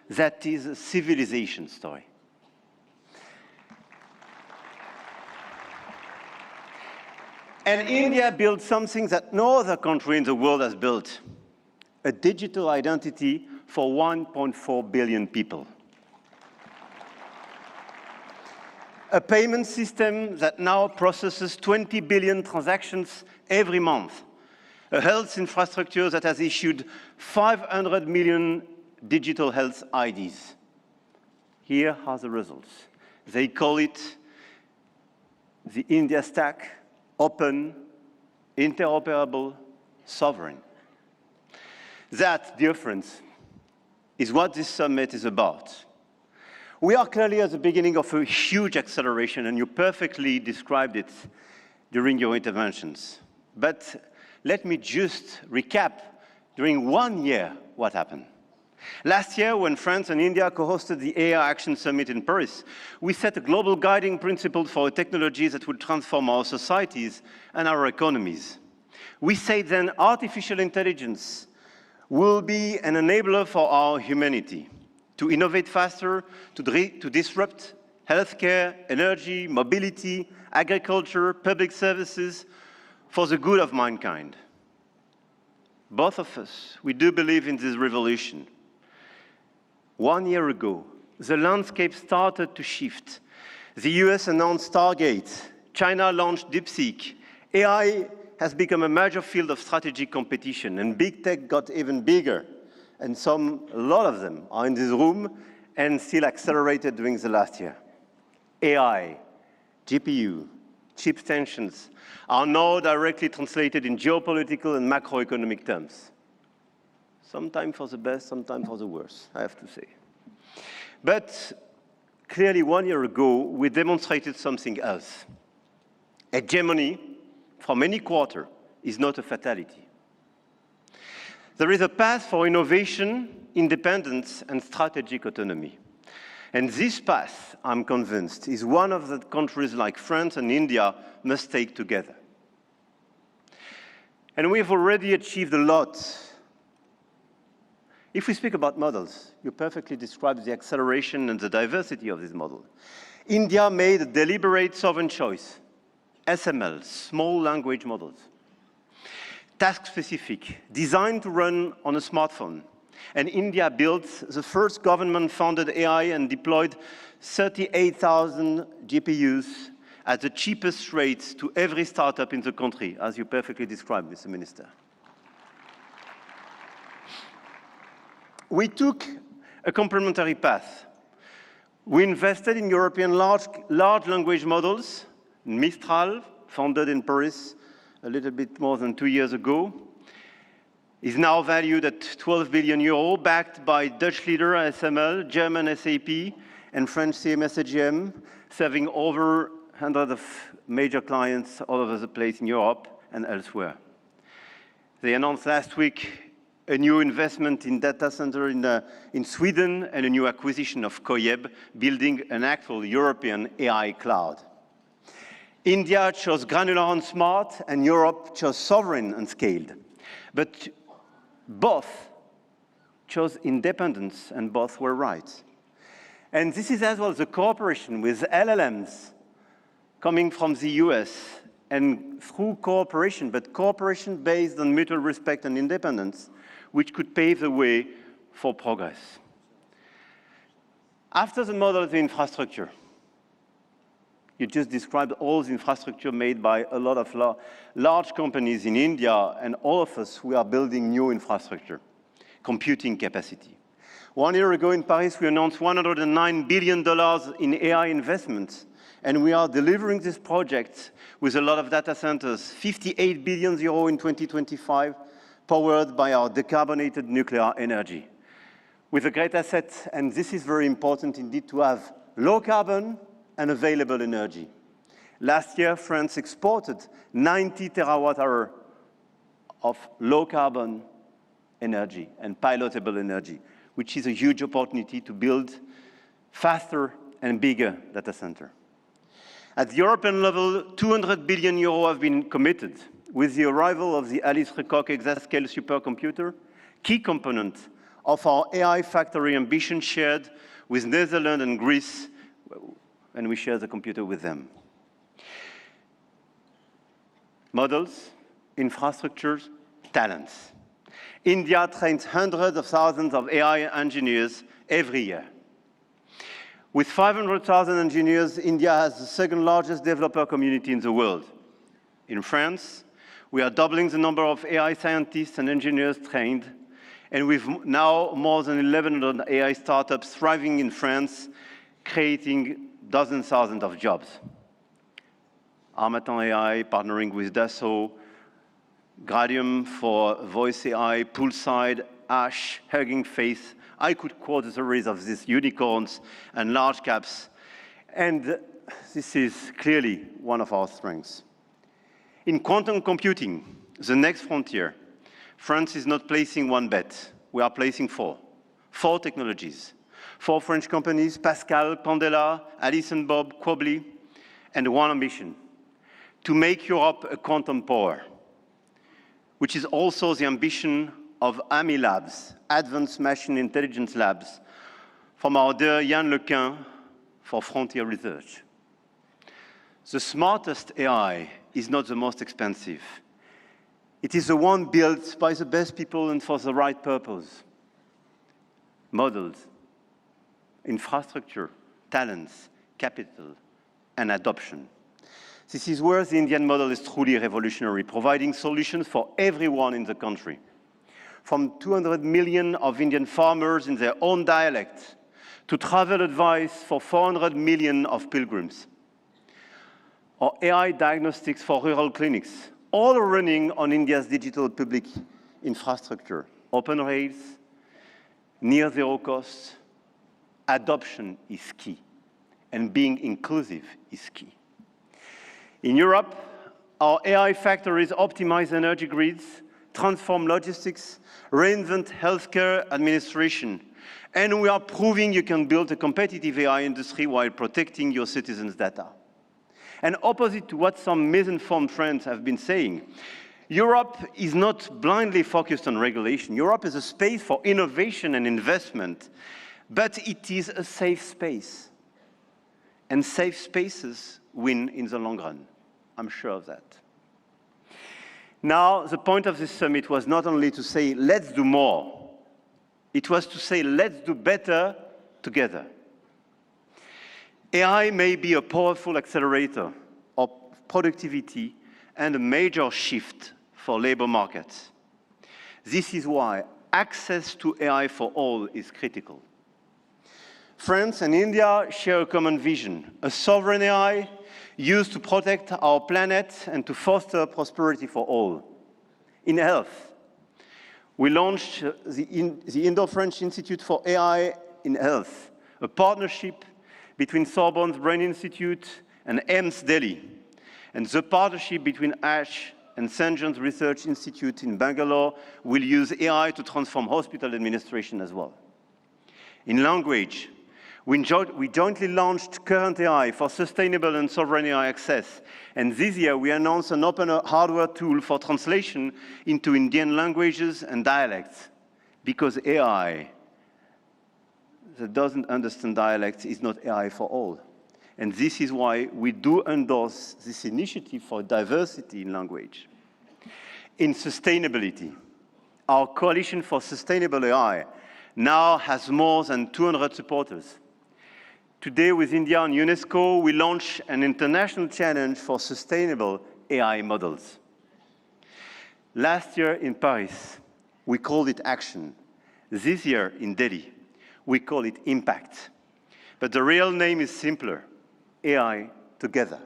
That is a civilization story. And India built something that no other country in the world has built. A digital identity for 1.4 billion people. A payment system that now processes 20 billion transactions every month. A health infrastructure that has issued 500 million digital health IDs. Here are the results. They call it the India Stack, open, interoperable, sovereign. That, dear friends, is what this summit is about. We are clearly at the beginning of a huge acceleration, and you perfectly described it during your interventions. But let me just recap during 1 year what happened. Last year, when France and India co-hosted the AI Action Summit in Paris, we set a global guiding principle for technologies that would transform our societies and our economies. We said then artificial intelligence will be an enabler for our humanity to innovate faster, to disrupt healthcare, energy, mobility, agriculture, public services for the good of mankind. Both of us, we do believe in this revolution. 1 year ago, the landscape started to shift. The US announced Stargate, China launched DeepSeek, AI has become a major field of strategic competition, and big tech got even bigger. And a lot of them are in this room and still accelerated during the last year. AI, GPU, chip tensions are now directly translated in geopolitical and macroeconomic terms. Sometimes for the best, sometimes for the worst, I have to say. But clearly 1 year ago, we demonstrated something else. Hegemony from any quarter is not a fatality. There is a path for innovation, independence, and strategic autonomy. And this path, I'm convinced, is one of the countries like France and India must take together. And we've already achieved a lot. If we speak about models, you perfectly described the acceleration and the diversity of this model. India made a deliberate sovereign choice. SML, small language models. Task-specific, designed to run on a smartphone. And India built the first government-funded AI and deployed 38,000 GPUs at the cheapest rates to every startup in the country, as you perfectly described, Mr. Minister. We took a complementary path. We invested in European large language models, Mistral, founded in Paris a little bit more than 2 years ago, is now valued at 12 billion euro, backed by Dutch leader ASML, German SAP, and French CMS AGM, serving over hundreds of major clients all over the place in Europe and elsewhere. They announced last week a new investment in data center in Sweden and a new acquisition of Coyeb, building an actual European AI cloud. India chose granular and smart, and Europe chose sovereign and scaled. But both chose independence, and both were right. And this is as well the cooperation with LLMs coming from the US, and through cooperation, but cooperation based on mutual respect and independence, which could pave the way for progress. After the model of the infrastructure, you just described all the infrastructure made by a lot of large companies in India, and all of us, we are building new infrastructure, computing capacity. 1 year ago in Paris, we announced $109 billion in AI investments, and we are delivering this project with a lot of data centers, 58 billion euro in 2025, powered by our decarbonated nuclear energy. With a great asset, and this is very important indeed, to have low carbon and available energy. Last year, France exported 90 terawatt-hours of low-carbon energy and pilotable energy, which is a huge opportunity to build faster and bigger data center. At the European level, 200 billion euro have been committed with the arrival of the Alice Lecoq exascale supercomputer, key component of our AI factory ambition shared with Netherlands and Greece, and we share the computer with them. Models, infrastructures, talents. India trains hundreds of thousands of AI engineers every year. With 500,000 engineers, India has the second largest developer community in the world. In France, we are doubling the number of AI scientists and engineers trained, and we've now more than 1,100 AI startups thriving in France, creating dozens, thousands of jobs. Armatan AI partnering with Dassault, Gradium for voice AI, Poolside, Ash, Hugging Face. I could quote a series of these unicorns and large caps, and this is clearly one of our strengths. In quantum computing, the next frontier, France is not placing one bet. We are placing four technologies. 4 French companies, Pascal, Candela, Alice and Bob, Quobly, and one ambition, to make Europe a quantum power, which is also the ambition of AMI Labs, Advanced Machine Intelligence Labs, from our dear Yann Lequin for Frontier Research. The smartest AI is not the most expensive. It is the one built by the best people and for the right purpose. Models, infrastructure, talents, capital, and adoption. This is where the Indian model is truly revolutionary, providing solutions for everyone in the country. From 200 million of Indian farmers in their own dialect, to travel advice for 400 million of pilgrims, or AI diagnostics for rural clinics, all running on India's digital public infrastructure. Open rails, near zero cost, adoption is key, and being inclusive is key. In Europe, our AI factories optimize energy grids, transform logistics, reinvent healthcare administration, and we are proving you can build a competitive AI industry while protecting your citizens' data. And opposite to what some misinformed friends have been saying, Europe is not blindly focused on regulation. Europe is a space for innovation and investment, but it is a safe space. And safe spaces win in the long run. I'm sure of that. Now, the point of this summit was not only to say, let's do more. It was to say, let's do better together. AI may be a powerful accelerator, productivity, and a major shift for labor markets. This is why access to AI for all is critical. France and India share a common vision, a sovereign AI used to protect our planet and to foster prosperity for all. In health, we launched the Indo-French Institute for AI in Health, a partnership between Sorbonne's Brain Institute and AIIMS Delhi, and the partnership between ASH and St. John's Research Institute in Bangalore will use AI to transform hospital administration as well. In language, we jointly launched Current AI for sustainable and sovereign AI access. And this year, we announced an open hardware tool for translation into Indian languages and dialects. Because AI that doesn't understand dialects is not AI for all. And this is why we do endorse this initiative for diversity in language. In sustainability, our Coalition for Sustainable AI now has more than 200 supporters. Today, with India and UNESCO, we launch an international challenge for sustainable AI models. Last year in Paris, we called it action. This year in Delhi, we call it impact. But the real name is simpler, AI together.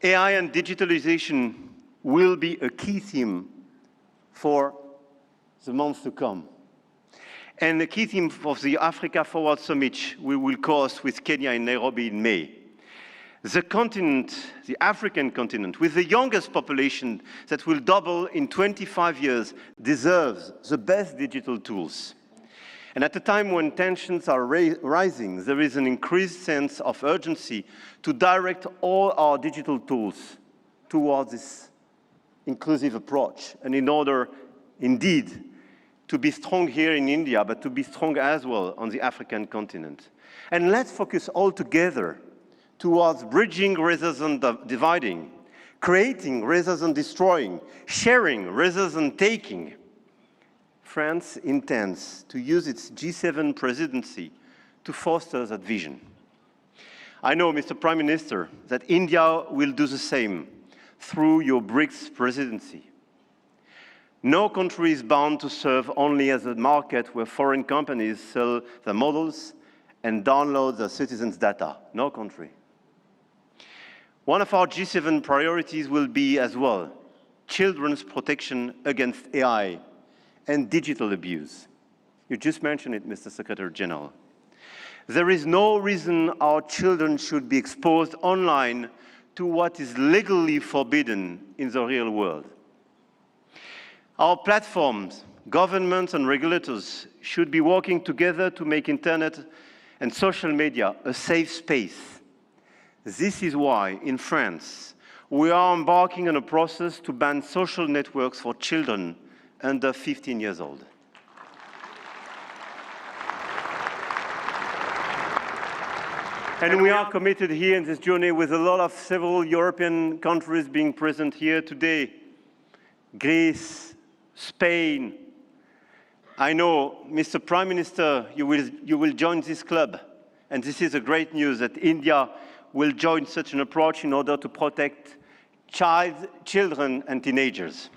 AI and digitalization will be a key theme for the months to come. And the key theme of the Africa Forward Summit we will host with Kenya in Nairobi in May. The continent, the African continent, with the youngest population that will double in 25 years, deserves the best digital tools. And at a time when tensions are rising, there is an increased sense of urgency to direct all our digital tools towards this inclusive approach. And in order, indeed, to be strong here in India, but to be strong as well on the African continent. And let's focus all together towards bridging rather than dividing, creating rather than destroying, sharing rather than taking. France intends to use its G7 presidency to foster that vision. I know, Mr. Prime Minister, that India will do the same through your BRICS presidency. No country is bound to serve only as a market where foreign companies sell their models and download their citizens' data. No country. One of our G7 priorities will be as well children's protection against AI and digital abuse. You just mentioned it, Mr. Secretary-General. There is no reason our children should be exposed online to what is legally forbidden in the real world. Our platforms, governments and regulators should be working together to make internet and social media a safe space. This is why, in France, we are embarking on a process to ban social networks for children under 15 years old. And we are committed here in this journey with a lot of several European countries being present here today. Greece, Spain. I know, Mr. Prime Minister, you will join this club. And this is a great news that India will join such an approach in order to protect children and teenagers.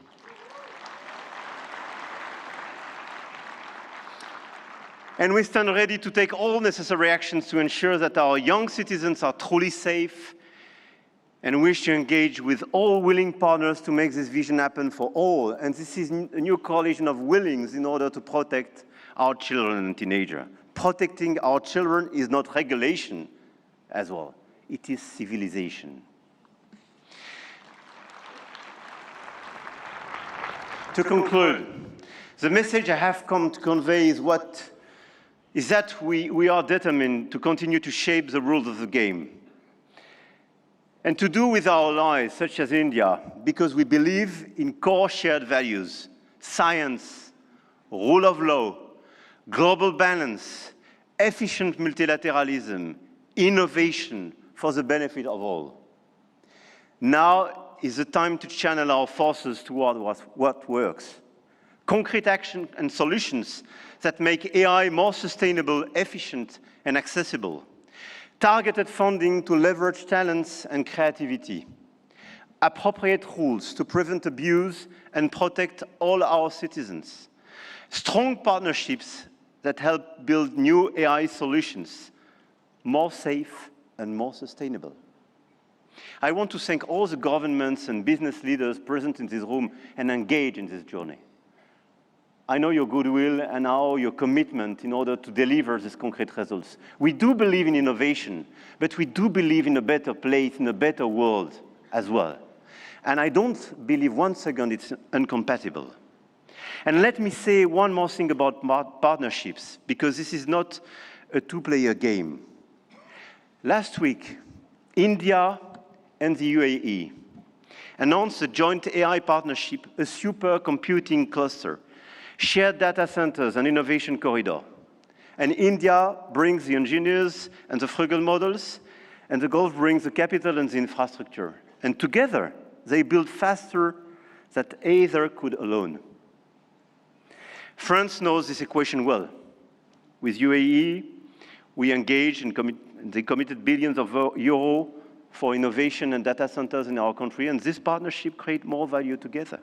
And we stand ready to take all necessary actions to ensure that our young citizens are truly safe, and wish to engage with all willing partners to make this vision happen for all. And this is a new coalition of willings in order to protect our children and teenagers. Protecting our children is not regulation as well. It is civilization. To conclude, the message I have come to convey is that we are determined to continue to shape the rules of the game. And to do with our allies, such as India, because we believe in core shared values, science, rule of law, global balance, efficient multilateralism, innovation for the benefit of all. Now is the time to channel our forces toward what works. Concrete action and solutions that make AI more sustainable, efficient, and accessible. targeted funding to leverage talents and creativity, appropriate rules to prevent abuse and protect all our citizens, strong partnerships that help build new AI solutions, more safe and more sustainable. I want to thank all the governments and business leaders present in this room and engaged in this journey. I know your goodwill and now your commitment in order to deliver these concrete results. We do believe in innovation, but we do believe in a better place, in a better world as well. And I don't believe one second it's incompatible. And let me say one more thing about partnerships, because this is not a two-player game. Last week, India and the UAE announced a joint AI partnership, a supercomputing cluster, shared data centers and innovation corridor. And India brings the engineers and the frugal models, and the Gulf brings the capital and the infrastructure. And together, they build faster than either could alone. France knows this equation well. With UAE, we engaged and they committed billions of euros for innovation and data centers in our country, and this partnership creates more value together.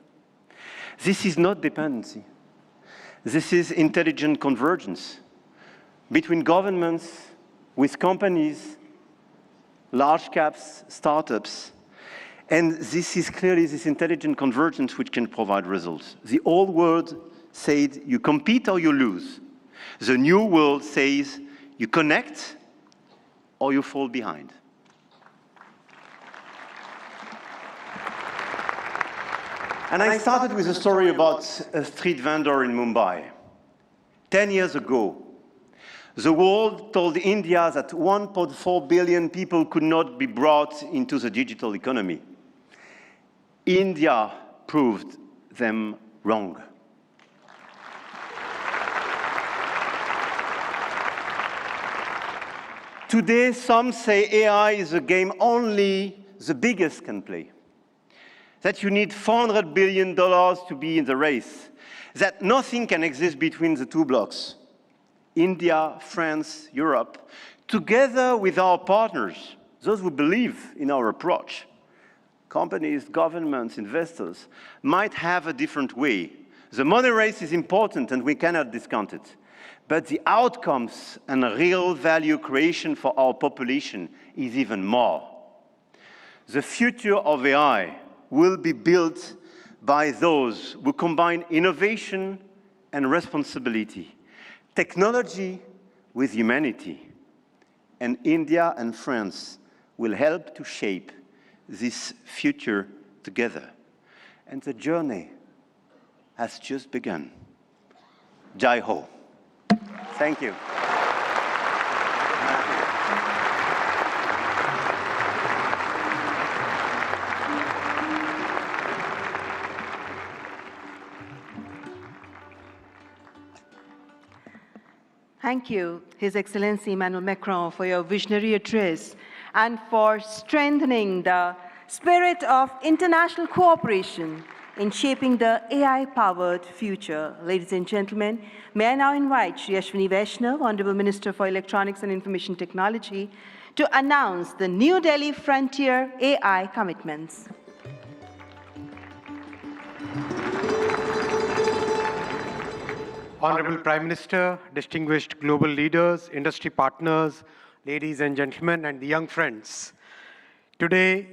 This is not dependency. This is intelligent convergence between governments, with companies, large caps, startups, and this is clearly this intelligent convergence which can provide results. The old world said you compete or you lose. The new world says you connect or you fall behind. And I started with a story about a street vendor in Mumbai. 10 years ago, the world told India that 1.4 billion people could not be brought into the digital economy. India proved them wrong. Today, some say AI is a game only the biggest can play. That you need $400 billion to be in the race, that nothing can exist between the two blocks, India, France, Europe, together with our partners, those who believe in our approach. Companies, governments, investors might have a different way. The money race is important and we cannot discount it. But the outcomes and real value creation for our population is even more. The future of AI will be built by those who combine innovation and responsibility, technology with humanity. And India and France will help to shape this future together. And the journey has just begun. Jai Ho. Thank you. Thank you, His Excellency Emmanuel Macron, for your visionary address and for strengthening the spirit of international cooperation in shaping the AI-powered future. Ladies and gentlemen, may I now invite Shri Ashwini Vaishnav, Honorable Minister for Electronics and Information Technology, to announce the New Delhi Frontier AI commitments. Honorable Prime Minister, distinguished global leaders, industry partners, ladies and gentlemen, and the young friends. Today,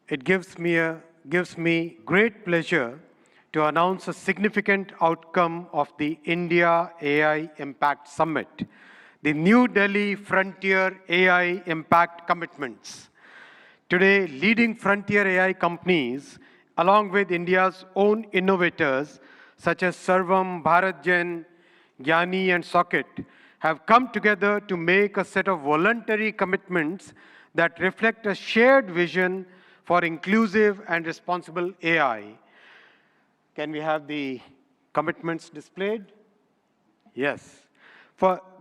it gives me great pleasure to announce a significant outcome of the India AI Impact Summit, the New Delhi Frontier AI Impact Commitments. Today, leading frontier AI companies, along with India's own innovators, such as Sarvam, BharatGen, Gyani, and Socket, have come together to make a set of voluntary commitments that reflect a shared vision for inclusive and responsible AI. Can we have the commitments displayed? Yes.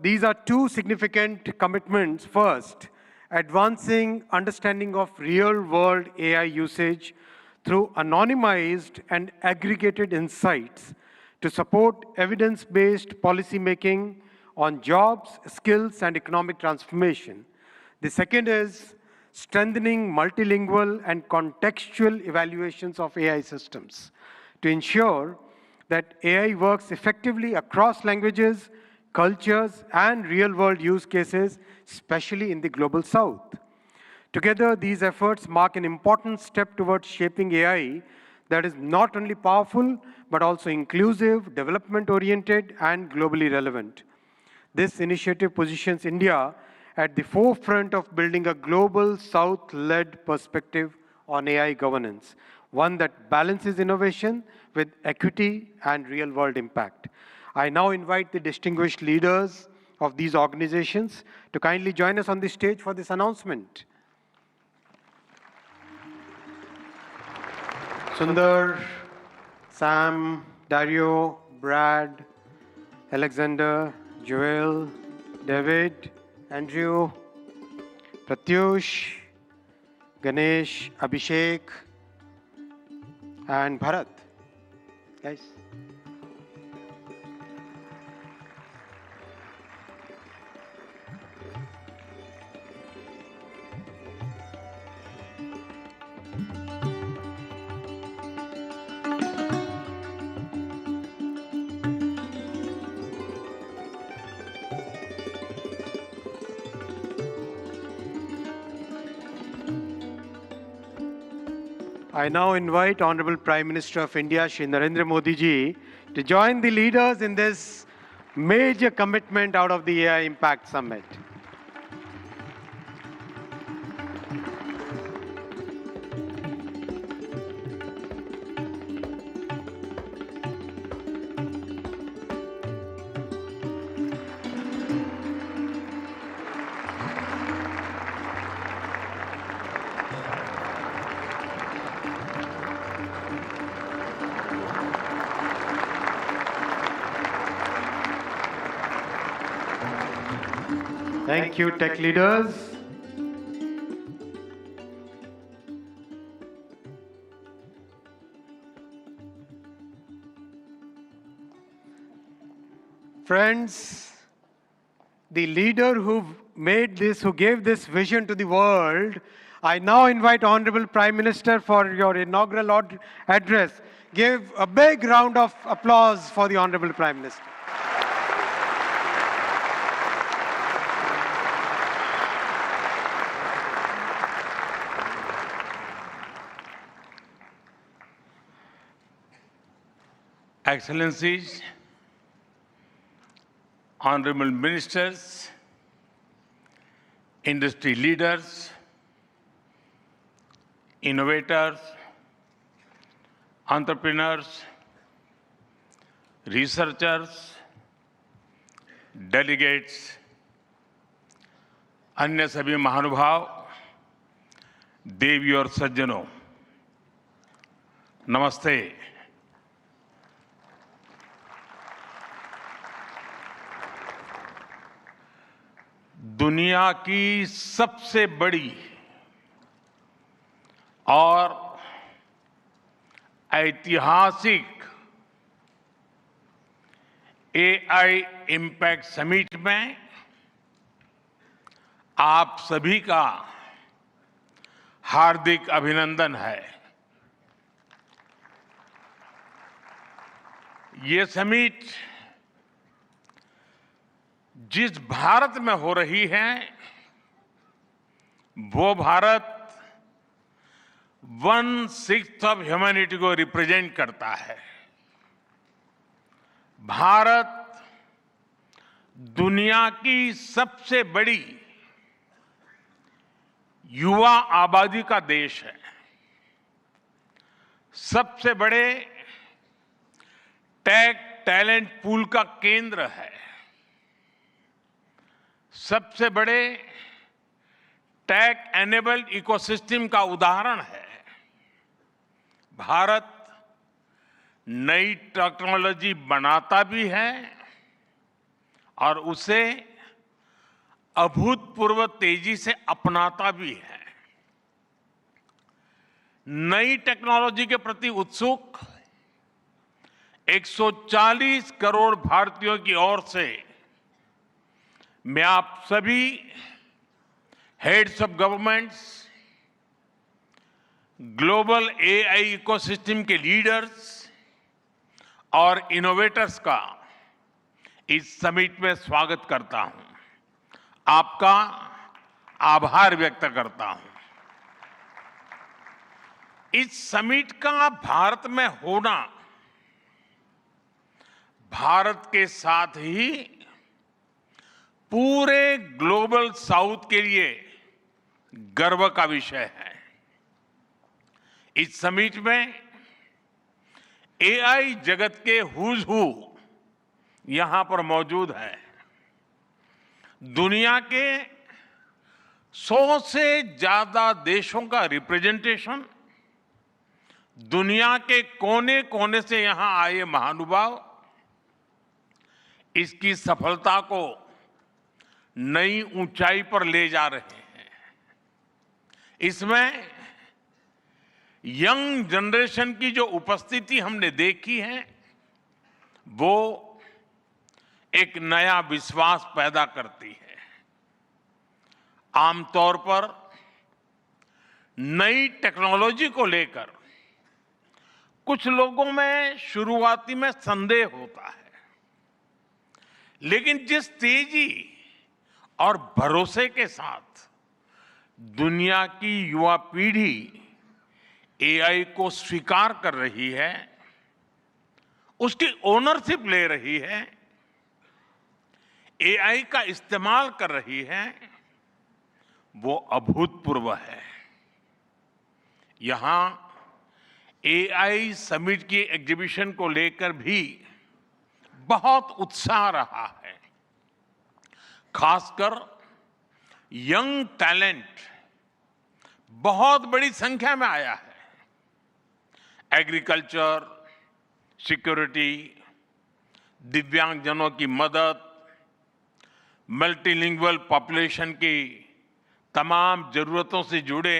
These are two significant commitments. First, advancing understanding of real-world AI usage through anonymized and aggregated insights to support evidence-based policymaking on jobs, skills, and economic transformation. The second is strengthening multilingual and contextual evaluations of AI systems to ensure that AI works effectively across languages, cultures, and real-world use cases, especially in the global south. Together, these efforts mark an important step towards shaping AI that is not only powerful, but also inclusive, development-oriented, and globally relevant. This initiative positions India at the forefront of building a global South-led perspective on AI governance, one that balances innovation with equity and real-world impact. I now invite the distinguished leaders of these organizations to kindly join us on the stage for this announcement. Sundar, Sam, Dario, Brad, Alexander, Joel, David, Andrew, Pratyush, Ganesh, Abhishek, and Bharat. Guys. I now invite Honorable Prime Minister of India, Shri Narendra Modi ji, to join the leaders in this major commitment out of the AI Impact Summit. Thank you, tech leaders. Friends, the leader who gave this vision to the world, I now invite Honorable Prime Minister for your inaugural address. Give a big round of applause for the Honorable Prime Minister. Excellencies, honorable ministers, industry leaders, innovators, entrepreneurs, researchers, delegates, अन्य सभी महानुभाव, देवी और सज्जनों, नमस्ते। दुनिया की सबसे बड़ी और ऐतिहासिक एआई इम्पैक्ट समिट में आप सभी का हार्दिक अभिनंदन है। ये समिट जिस भारत में हो रही है, वो भारत 1/6 ऑफ ह्यूमैनिटी को रिप्रेजेंट करता है। भारत दुनिया की सबसे बड़ी युवा आबादी का देश है, सबसे बड़े टेक टैलेंट पूल का केंद्र है, सबसे बड़े टेक एनेबल्ड इकोसिस्टम का उदाहरण है। भारत नई टेक्नोलॉजी बनाता भी है और उसे अभूतपूर्व तेजी से अपनाता भी है। नई टेक्नोलॉजी के प्रति उत्सुक 140 करोड़ भारतीयों की ओर से मैं आप सभी heads of governments, global AI ecosystem के लीडर्स और इनोवेटर्स का इस समिट में स्वागत करता हूं। आपका आभार व्यक्त करता हूं। इस समिट का भारत में होना भारत के साथ ही पूरे ग्लोबल साउथ के लिए गर्व का विषय है। इस समिट में एआई जगत के हुज हू यहां पर मौजूद है। दुनिया के 100 से ज्यादा देशों का रिप्रेजेंटेशन, दुनिया के कोने कोने से यहां आए महानुभाव इसकी सफलता को नई ऊंचाई पर ले जा रहे हैं। इसमें यंग जनरेशन की जो उपस्थिति हमने देखी है वो एक नया विश्वास पैदा करती है। आमतौर पर नई टेक्नोलॉजी को लेकर कुछ लोगों में शुरुआती में संदेह होता है, लेकिन जिस तेजी और भरोसे के साथ दुनिया की युवा पीढ़ी एआई को स्वीकार कर रही है, उसकी ओनरशिप ले रही है, एआई का इस्तेमाल कर रही है, वो अभूतपूर्व है। यहां एआई समिट की एग्जीबिशन को लेकर भी बहुत उत्साह रहा है। खासकर यंग टैलेंट बहुत बड़ी संख्या में आया है। एग्रीकल्चर, सिक्योरिटी, दिव्यांगजनों की मदद, मल्टीलिंगुअल पॉपुलेशन की तमाम जरूरतों से जुड़े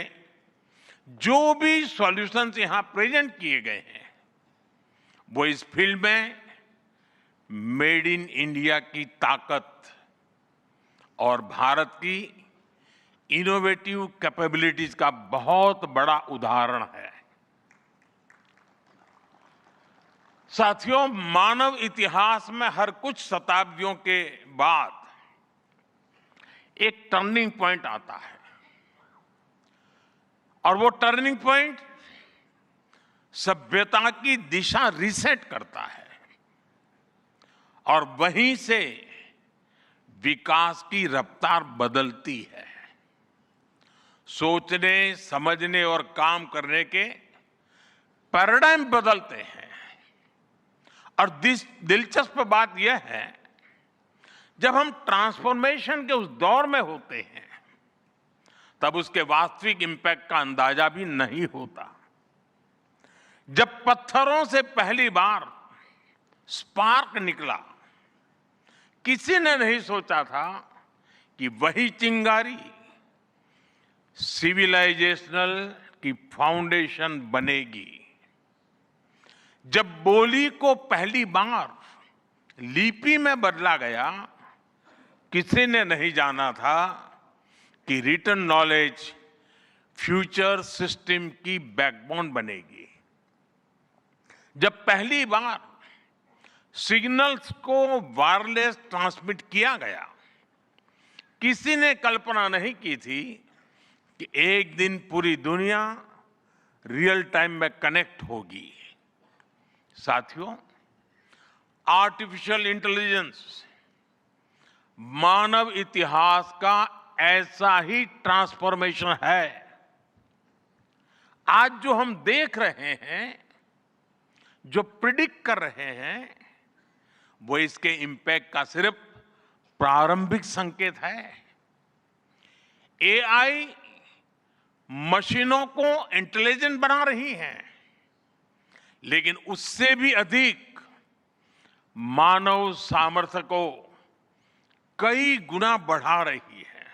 जो भी सॉल्यूशंस यहां प्रेजेंट किए गए हैं वो इस फील्ड में मेड इन इंडिया की ताकत और भारत की इनोवेटिव कैपेबिलिटीज का बहुत बड़ा उदाहरण है। साथियों, मानव इतिहास में हर कुछ शताब्दियों के बाद एक टर्निंग पॉइंट आता है और वो टर्निंग पॉइंट सभ्यता की दिशा रीसेट करता है और वहीं से विकास की रफ्तार बदलती है। सोचने, समझने और काम करने के पैराडाइम बदलते हैं। और दिलचस्प बात यह है, जब हम ट्रांसफॉर्मेशन के उस दौर में होते हैं तब उसके वास्तविक इंपैक्ट का अंदाजा भी नहीं होता। जब पत्थरों से पहली बार स्पार्क निकला, किसी ने नहीं सोचा था कि वही चिंगारी सिविलाइजेशनल की फाउंडेशन बनेगी। जब बोली को पहली बार लिपि में बदला गया, किसी ने नहीं जाना था कि रिटन नॉलेज फ्यूचर सिस्टम की बैकबोन बनेगी। जब पहली बार सिग्नल्स को वायरलेस ट्रांसमिट किया गया, किसी ने कल्पना नहीं की थी कि एक दिन पूरी दुनिया रियल टाइम में कनेक्ट होगी। साथियों, आर्टिफिशियल इंटेलिजेंस मानव इतिहास का ऐसा ही ट्रांसफॉर्मेशन है। आज जो हम देख रहे हैं, जो प्रिडिक्ट कर रहे हैं, वो इसके इंपैक्ट का सिर्फ प्रारंभिक संकेत है। एआई मशीनों को इंटेलिजेंट बना रही है, लेकिन उससे भी अधिक मानव सामर्थ्य को कई गुना बढ़ा रही है।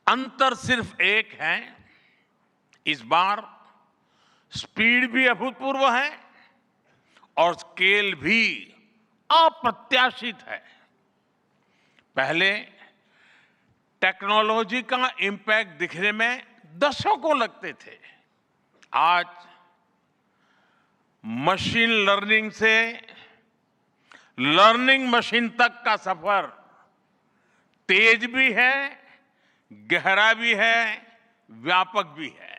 अंतर सिर्फ एक है, इस बार स्पीड भी अभूतपूर्व है और स्केल भी अप्रत्याशित है। पहले टेक्नोलॉजी का इम्पैक्ट दिखने में दशकों लगते थे। आज मशीन लर्निंग से लर्निंग मशीन तक का सफर तेज भी है, गहरा भी है, व्यापक भी है।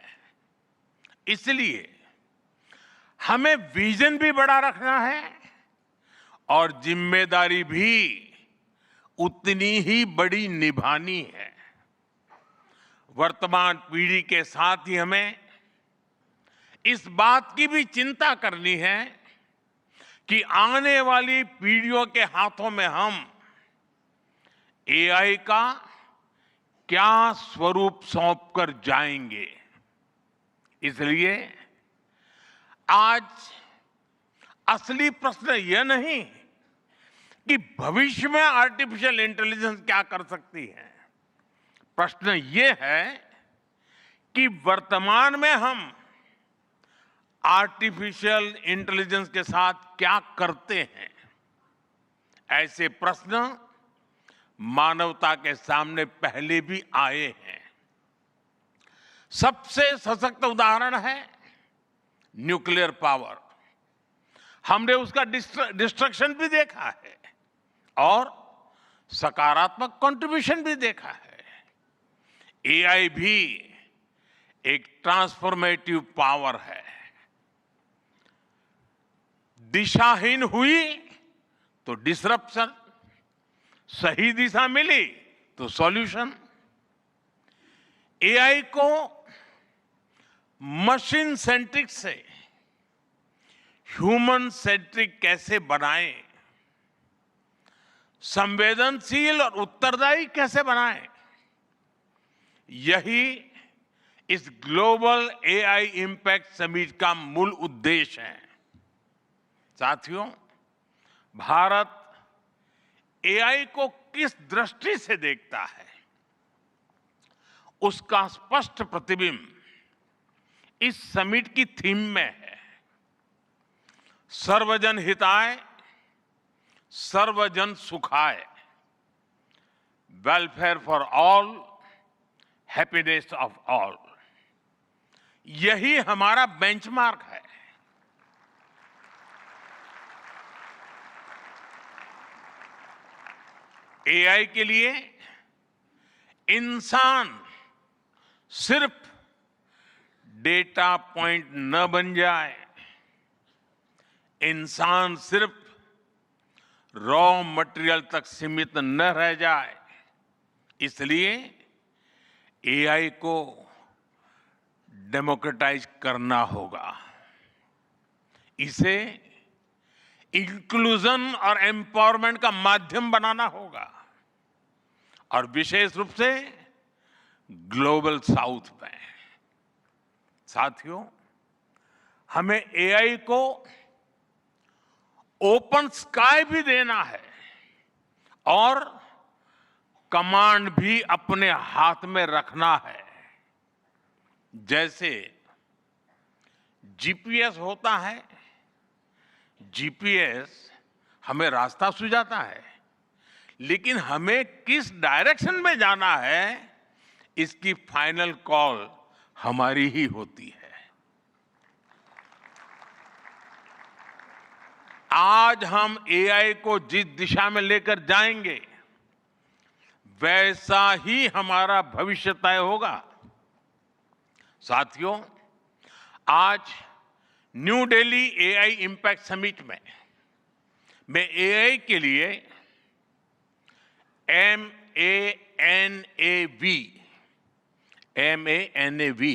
इसलिए हमें विजन भी बड़ा रखना है और जिम्मेदारी भी उतनी ही बड़ी निभानी है। वर्तमान पीढ़ी के साथ ही हमें इस बात की भी चिंता करनी है कि आने वाली पीढ़ियों के हाथों में हम एआई का क्या स्वरूप सौंप कर जाएंगे। इसलिए आज असली प्रश्न यह नहीं कि भविष्य में आर्टिफिशियल इंटेलिजेंस क्या कर सकती है। प्रश्न यह है कि वर्तमान में हम आर्टिफिशियल इंटेलिजेंस के साथ क्या करते हैं। ऐसे प्रश्न मानवता के सामने पहले भी आए हैं। सबसे सशक्त उदाहरण है न्यूक्लियर पावर। हमने उसका डिस्ट्रक्शन भी देखा है और सकारात्मक कंट्रीब्यूशन भी देखा है। एआई भी एक ट्रांसफॉर्मेटिव पावर है। दिशाहीन हुई तो डिसरप्शन, सही दिशा मिली तो सॉल्यूशन। एआई को मशीन सेंट्रिक से ह्यूमन सेंट्रिक कैसे बनाएं, संवेदनशील और उत्तरदायी कैसे बनाएं, यही इस ग्लोबल एआई इंपैक्ट समिट का मूल उद्देश्य है। साथियों, भारत एआई को किस दृष्टि से देखता है, उसका स्पष्ट प्रतिबिंब इस समिट की थीम में है। सर्वजन हिताय, सर्वजन सुखाय, welfare for all, happiness of all. यही हमारा बेंचमार्क है। एआई के लिए इंसान सिर्फ डेटा पॉइंट न बन जाए, इंसान सिर्फ रॉ मटेरियल तक सीमित न रह जाए। इसलिए एआई को डेमोक्रेटाइज करना होगा, इसे इंक्लूजन और एम्पावरमेंट का माध्यम बनाना होगा और विशेष रूप से ग्लोबल साउथ में। साथियों, हमें एआई को ओपन स्काई भी देना है और कमांड भी अपने हाथ में रखना है। जैसे जीपीएस होता है, जीपीएस हमें रास्ता सुझाता है, लेकिन हमें किस डायरेक्शन में जाना है इसकी फाइनल कॉल हमारी ही होती है। आज हम एआई को जिस दिशा में लेकर जाएंगे वैसा ही हमारा भविष्य तय होगा। साथियों, आज new Delhi AI impact summit में मैं एआई के लिए MANAV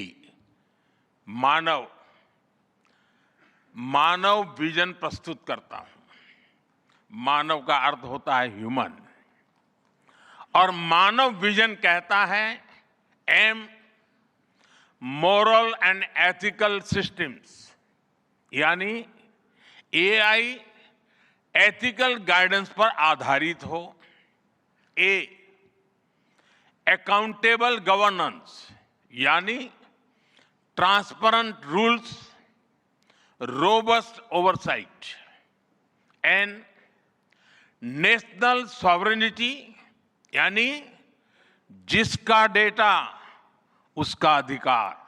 मानव विजन प्रस्तुत करता हूं। मानव का अर्थ होता है ह्यूमन और मानव विजन कहता है M moral and ethical systems, यानी एआई एथिकल गाइडेंस पर आधारित हो। A अकाउंटेबल गवर्नेंस, यानी transparent rules, robust oversight. N national sovereignty, यानी जिसका डेटा उसका अधिकार।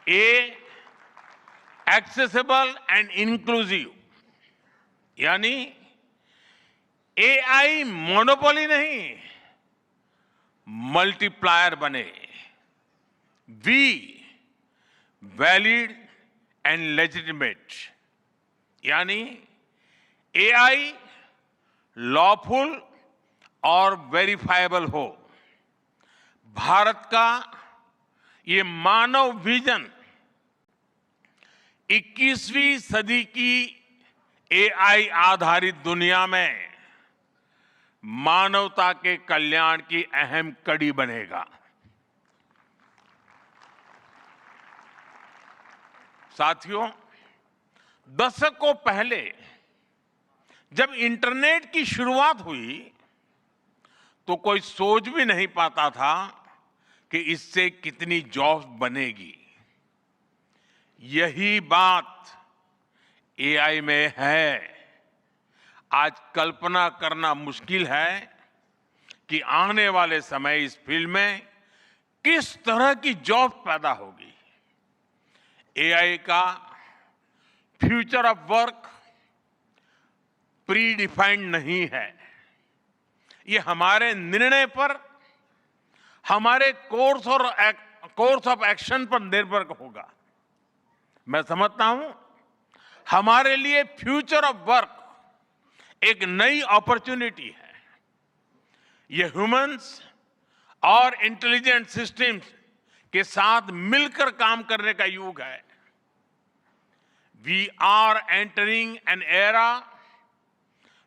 ए, एक्सेसिबल एंड इंक्लूसिव, यानी एआई मोनोपोली नहीं, मल्टीप्लायर बने। वी, वैलिड एंड लेजिटिमेट, यानी एआई लॉफुल और वेरीफाइबल हो। भारत का ये मानव विजन 21वीं सदी की एआई आधारित दुनिया में मानवता के कल्याण की अहम कड़ी बनेगा। साथियों, दशकों पहले जब इंटरनेट की शुरुआत हुई तो कोई सोच भी नहीं पाता था कि इससे कितनी जॉब्स बनेगी। यही बात एआई में है। आज कल्पना करना मुश्किल है कि आने वाले समय इस फील्ड में किस तरह की जॉब पैदा होगी। एआई का future of work pre defined नहीं है। ये हमारे निर्णय पर, हमारे कोर्स ऑफ एक्शन पर निर्भर होगा। मैं समझता हूं हमारे लिए फ्यूचर ऑफ वर्क एक नई अपॉर्चुनिटी है। ये ह्यूमंस और इंटेलिजेंट सिस्टम्स के साथ मिलकर काम करने का युग है। We are entering an era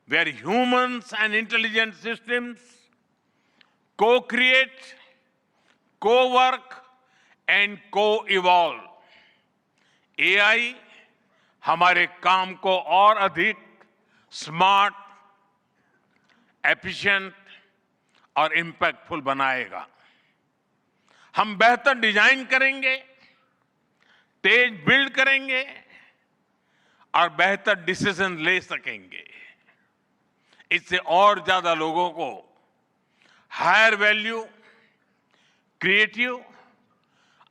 where humans and intelligent systems co-create, co-work and co-evolve. AI हमारे काम को और अधिक स्मार्ट, एफिशिएंट और इंपैक्टफुल बनाएगा। हम बेहतर डिजाइन करेंगे, तेज बिल्ड करेंगे और बेहतर डिसीजन ले सकेंगे। इससे और ज्यादा लोगों को हायर वैल्यू, क्रिएटिव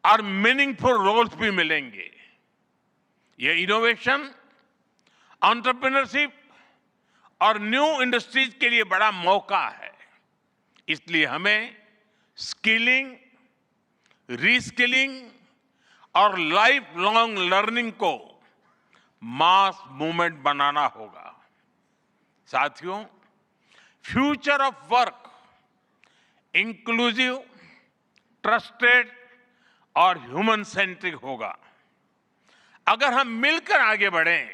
और मीनिंगफुल रोल्स भी मिलेंगे। ये इनोवेशन, एंटरप्रेन्योरशिप और न्यू इंडस्ट्रीज के लिए बड़ा मौका है। इसलिए हमें स्किलिंग, रीस्किलिंग और लाइफ लॉन्ग लर्निंग को मास मूवमेंट बनाना होगा। साथियों, future of work inclusive, trusted और ह्यूमन सेंट्रिक होगा। अगर हम मिलकर आगे बढ़ें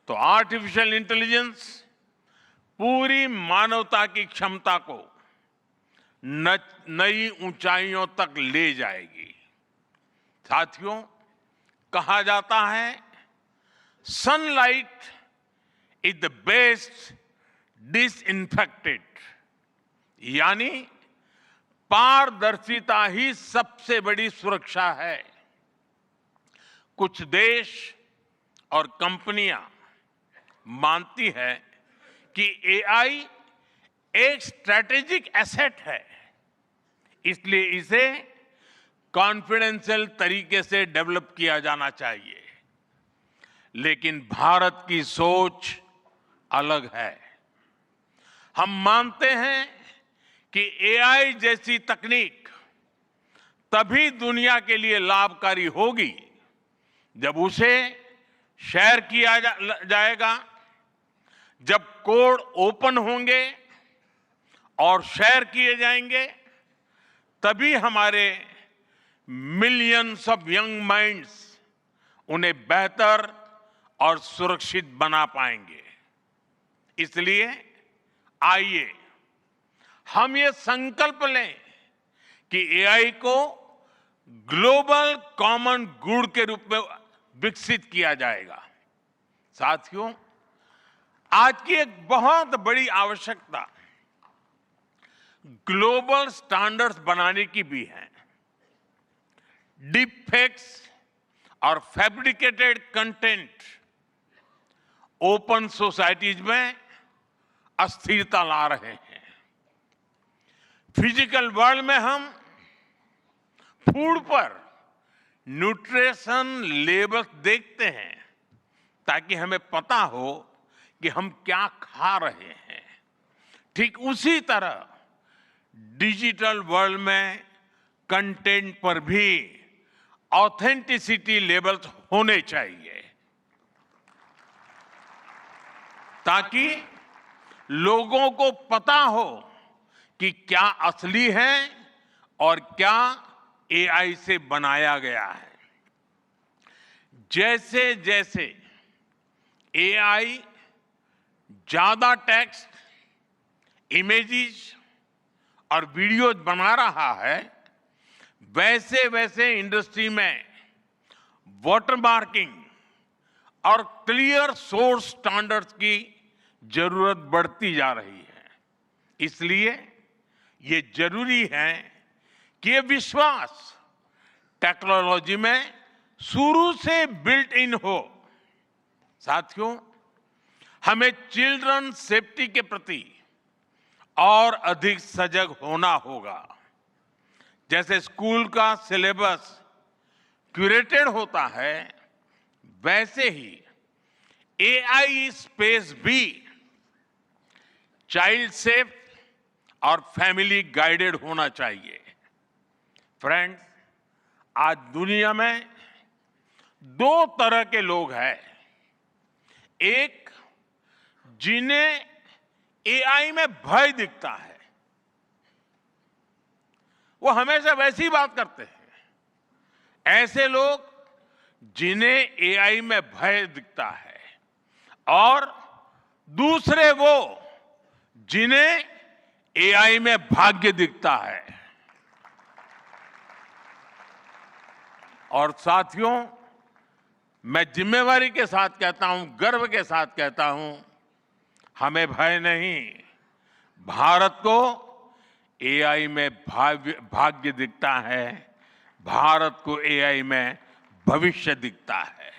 तो आर्टिफिशियल इंटेलिजेंस पूरी मानवता की क्षमता को नई ऊंचाइयों तक ले जाएगी। साथियों, कहा जाता है sunlight is the best disinfectant, यानी पारदर्शिता ही सबसे बड़ी सुरक्षा है। कुछ देश और कंपनियां मानती है कि एआई एक स्ट्रैटेजिक एसेट है, इसलिए इसे कॉन्फिडेंशियल तरीके से डेवलप किया जाना चाहिए। लेकिन भारत की सोच अलग है। हम मानते हैं कि एआई जैसी तकनीक तभी दुनिया के लिए लाभकारी होगी जब उसे शेयर किया जाएगा, जब कोड ओपन होंगे और शेयर किए जाएंगे, तभी हमारे मिलियंस ऑफ यंग माइंड्स उन्हें बेहतर और सुरक्षित बना पाएंगे। इसलिए आइए हम ये संकल्प लें कि एआई को ग्लोबल कॉमन गुड के रूप में विकसित किया जाएगा। साथियों, आज की एक बहुत बड़ी आवश्यकता ग्लोबल स्टैंडर्ड्स बनाने की भी है। डीप फेक्स और फैब्रिकेटेड कंटेंट ओपन सोसाइटीज में अस्थिरता ला रहे हैं। फिजिकल वर्ल्ड में हम फूड पर न्यूट्रिशन लेबल्स देखते हैं ताकि हमें पता हो कि हम क्या खा रहे हैं। ठीक उसी तरह डिजिटल वर्ल्ड में कंटेंट पर भी ऑथेंटिसिटी लेवल्स होने चाहिए ताकि लोगों को पता हो कि क्या असली है और क्या एआई से बनाया गया है। जैसे जैसे एआई ज्यादा टेक्स्ट, इमेजेस और वीडियोज बना रहा है, वैसे वैसे इंडस्ट्री में वाटरमार्किंग और क्लियर सोर्स स्टैंडर्ड्स की जरूरत बढ़ती जा रही है। इसलिए ये जरूरी है कि ये विश्वास टेक्नोलॉजी में शुरू से बिल्ट इन हो। साथियों, हमें चिल्ड्रन सेफ्टी के प्रति और अधिक सजग होना होगा। जैसे स्कूल का सिलेबस क्यूरेटेड होता है, वैसे ही एआई स्पेस भी चाइल्ड सेफ और फैमिली गाइडेड होना चाहिए। फ्रेंड्स, आज दुनिया में दो तरह के लोग हैं। एक, जिन्हें एआई में भय दिखता है, वो हमेशा वैसी बात करते हैं। ऐसे लोग जिन्हें एआई में भय दिखता है, और दूसरे वो जिन्हें एआई में भाग्य दिखता है। और साथियों, मैं जिम्मेवारी के साथ कहता हूं, गर्व के साथ कहता हूं, हमें भय नहीं, भारत को एआई में भाग्य दिखता है, भारत को एआई में भविष्य दिखता है।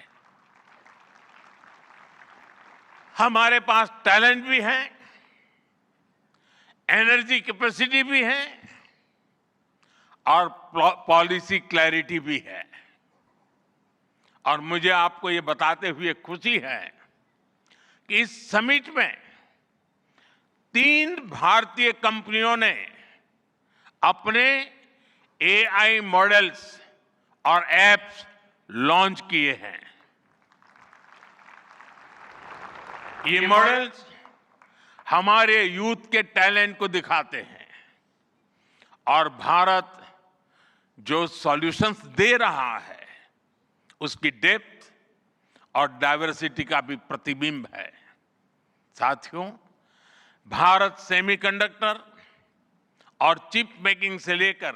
हमारे पास टैलेंट भी है, एनर्जी कैपेसिटी भी है और पॉलिसी क्लैरिटी भी है। और मुझे आपको ये बताते हुए खुशी है कि इस समिट में 3 भारतीय कंपनियों ने अपने एआई मॉडल्स और एप्स लॉन्च किए हैं। ये मॉडल्स हमारे यूथ के टैलेंट को दिखाते हैं और भारत जो सॉल्यूशंस दे रहा है उसकी डेप्थ और डाइवर्सिटी का भी प्रतिबिंब है। साथियों, भारत सेमीकंडक्टर और चिप मेकिंग से लेकर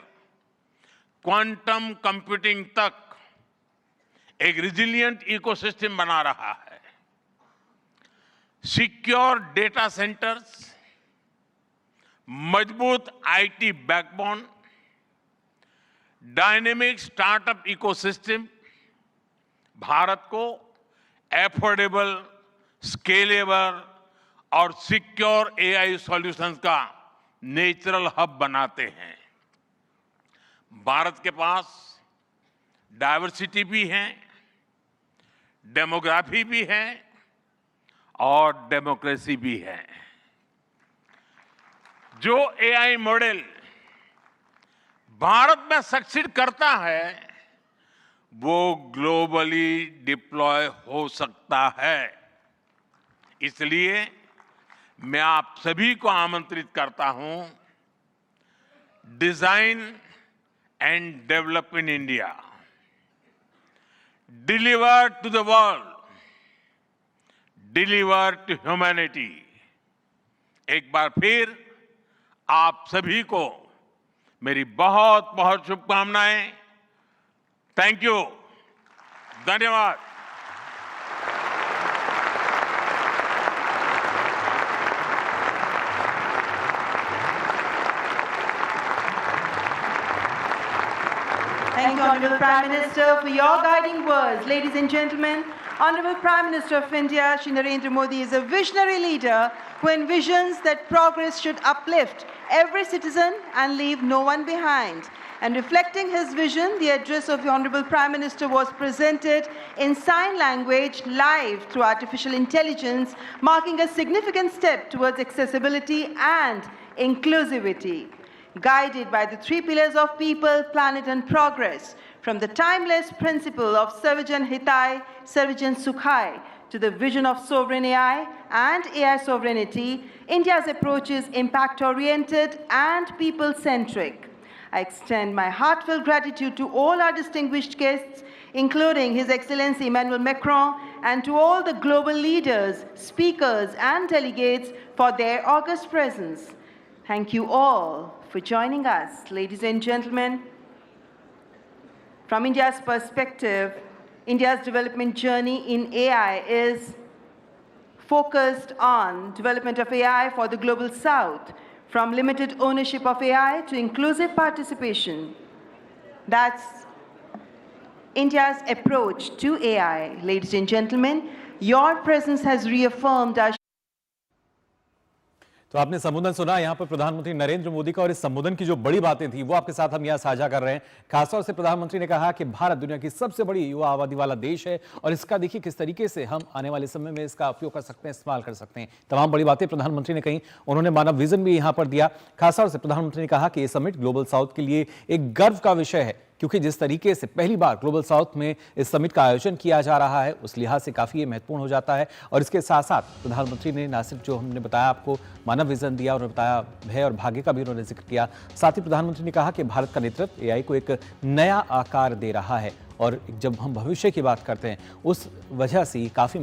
क्वांटम कंप्यूटिंग तक एक रिजिलिएंट इकोसिस्टम बना रहा है। सिक्योर डेटा सेंटर्स, मजबूत IT backbone, dynamic startup ecosystem Bharat को एफोर्डेबल, स्केलेबल और सिक्योर एआई सॉल्यूशंस का नेचुरल हब बनाते हैं। भारत के पास डाइवर्सिटी भी है, डेमोग्राफी भी है और डेमोक्रेसी भी है। जो एआई मॉडल भारत में सक्सीड करता है वो ग्लोबली डिप्लॉय हो सकता है। इसलिए मैं आप सभी को आमंत्रित करता हूं, design and develop in India, deliver to the world, deliver to humanity. एक बार फिर आप सभी को मेरी बहुत बहुत शुभकामनाएं। थैंक यू, धन्यवाद। Thank you, Honorable Prime Minister, for your guiding words. Ladies and gentlemen, Honorable Prime Minister of India, Shri Narendra Modi, is a visionary leader who envisions that progress should uplift every citizen and leave no one behind. And reflecting his vision, the address of the Honorable Prime Minister was presented in sign language live through artificial intelligence, marking a significant step towards accessibility and inclusivity. Guided by the three pillars of people, planet and progress, from the timeless principle of Sarvajan Hitai, Sarvajan Sukhai, to the vision of sovereign AI and AI sovereignty, India's approach is impact-oriented and people-centric. I extend my heartfelt gratitude to all our distinguished guests, including His Excellency Emmanuel Macron, and to all the global leaders, speakers, and delegates for their august presence. Thank you all for joining us. Ladies and gentlemen, from India's perspective, India's development journey in AI is focused on development of AI for the global south, from limited ownership of AI to inclusive participation. That's India's approach to AI. Ladies and gentlemen, your presence has reaffirmed our तो आपने संबोधन सुना यहाँ पर प्रधानमंत्री नरेंद्र मोदी का, और इस संबोधन की जो बड़ी बातें थी वो आपके साथ हम यहाँ साझा कर रहे हैं। खासतौर से प्रधानमंत्री ने कहा कि भारत दुनिया की सबसे बड़ी युवा आबादी वाला देश है और इसका देखिए किस तरीके से हम आने वाले समय में इसका उपयोग कर सकते हैं, इस्तेमाल कर सकते हैं। तमाम बड़ी बातें प्रधानमंत्री ने कही। उन्होंने मानव विजन भी यहाँ पर दिया। खासतौर से प्रधानमंत्री ने कहा कि ये समिट ग्लोबल साउथ के लिए एक गर्व का विषय है, क्योंकि जिस तरीके से पहली बार ग्लोबल साउथ में इस समिट का आयोजन किया जा रहा है उस लिहाज से काफ़ी ये महत्वपूर्ण हो जाता है। और इसके साथ साथ प्रधानमंत्री ने न सिर्फ जो हमने बताया आपको मानव विजन दिया, उन्होंने बताया भय और भाग्य का भी उन्होंने जिक्र किया। साथ ही प्रधानमंत्री ने कहा कि भारत का नेतृत्व एआई को एक नया आकार दे रहा है, और जब हम भविष्य की बात करते हैं उस वजह से काफ़ी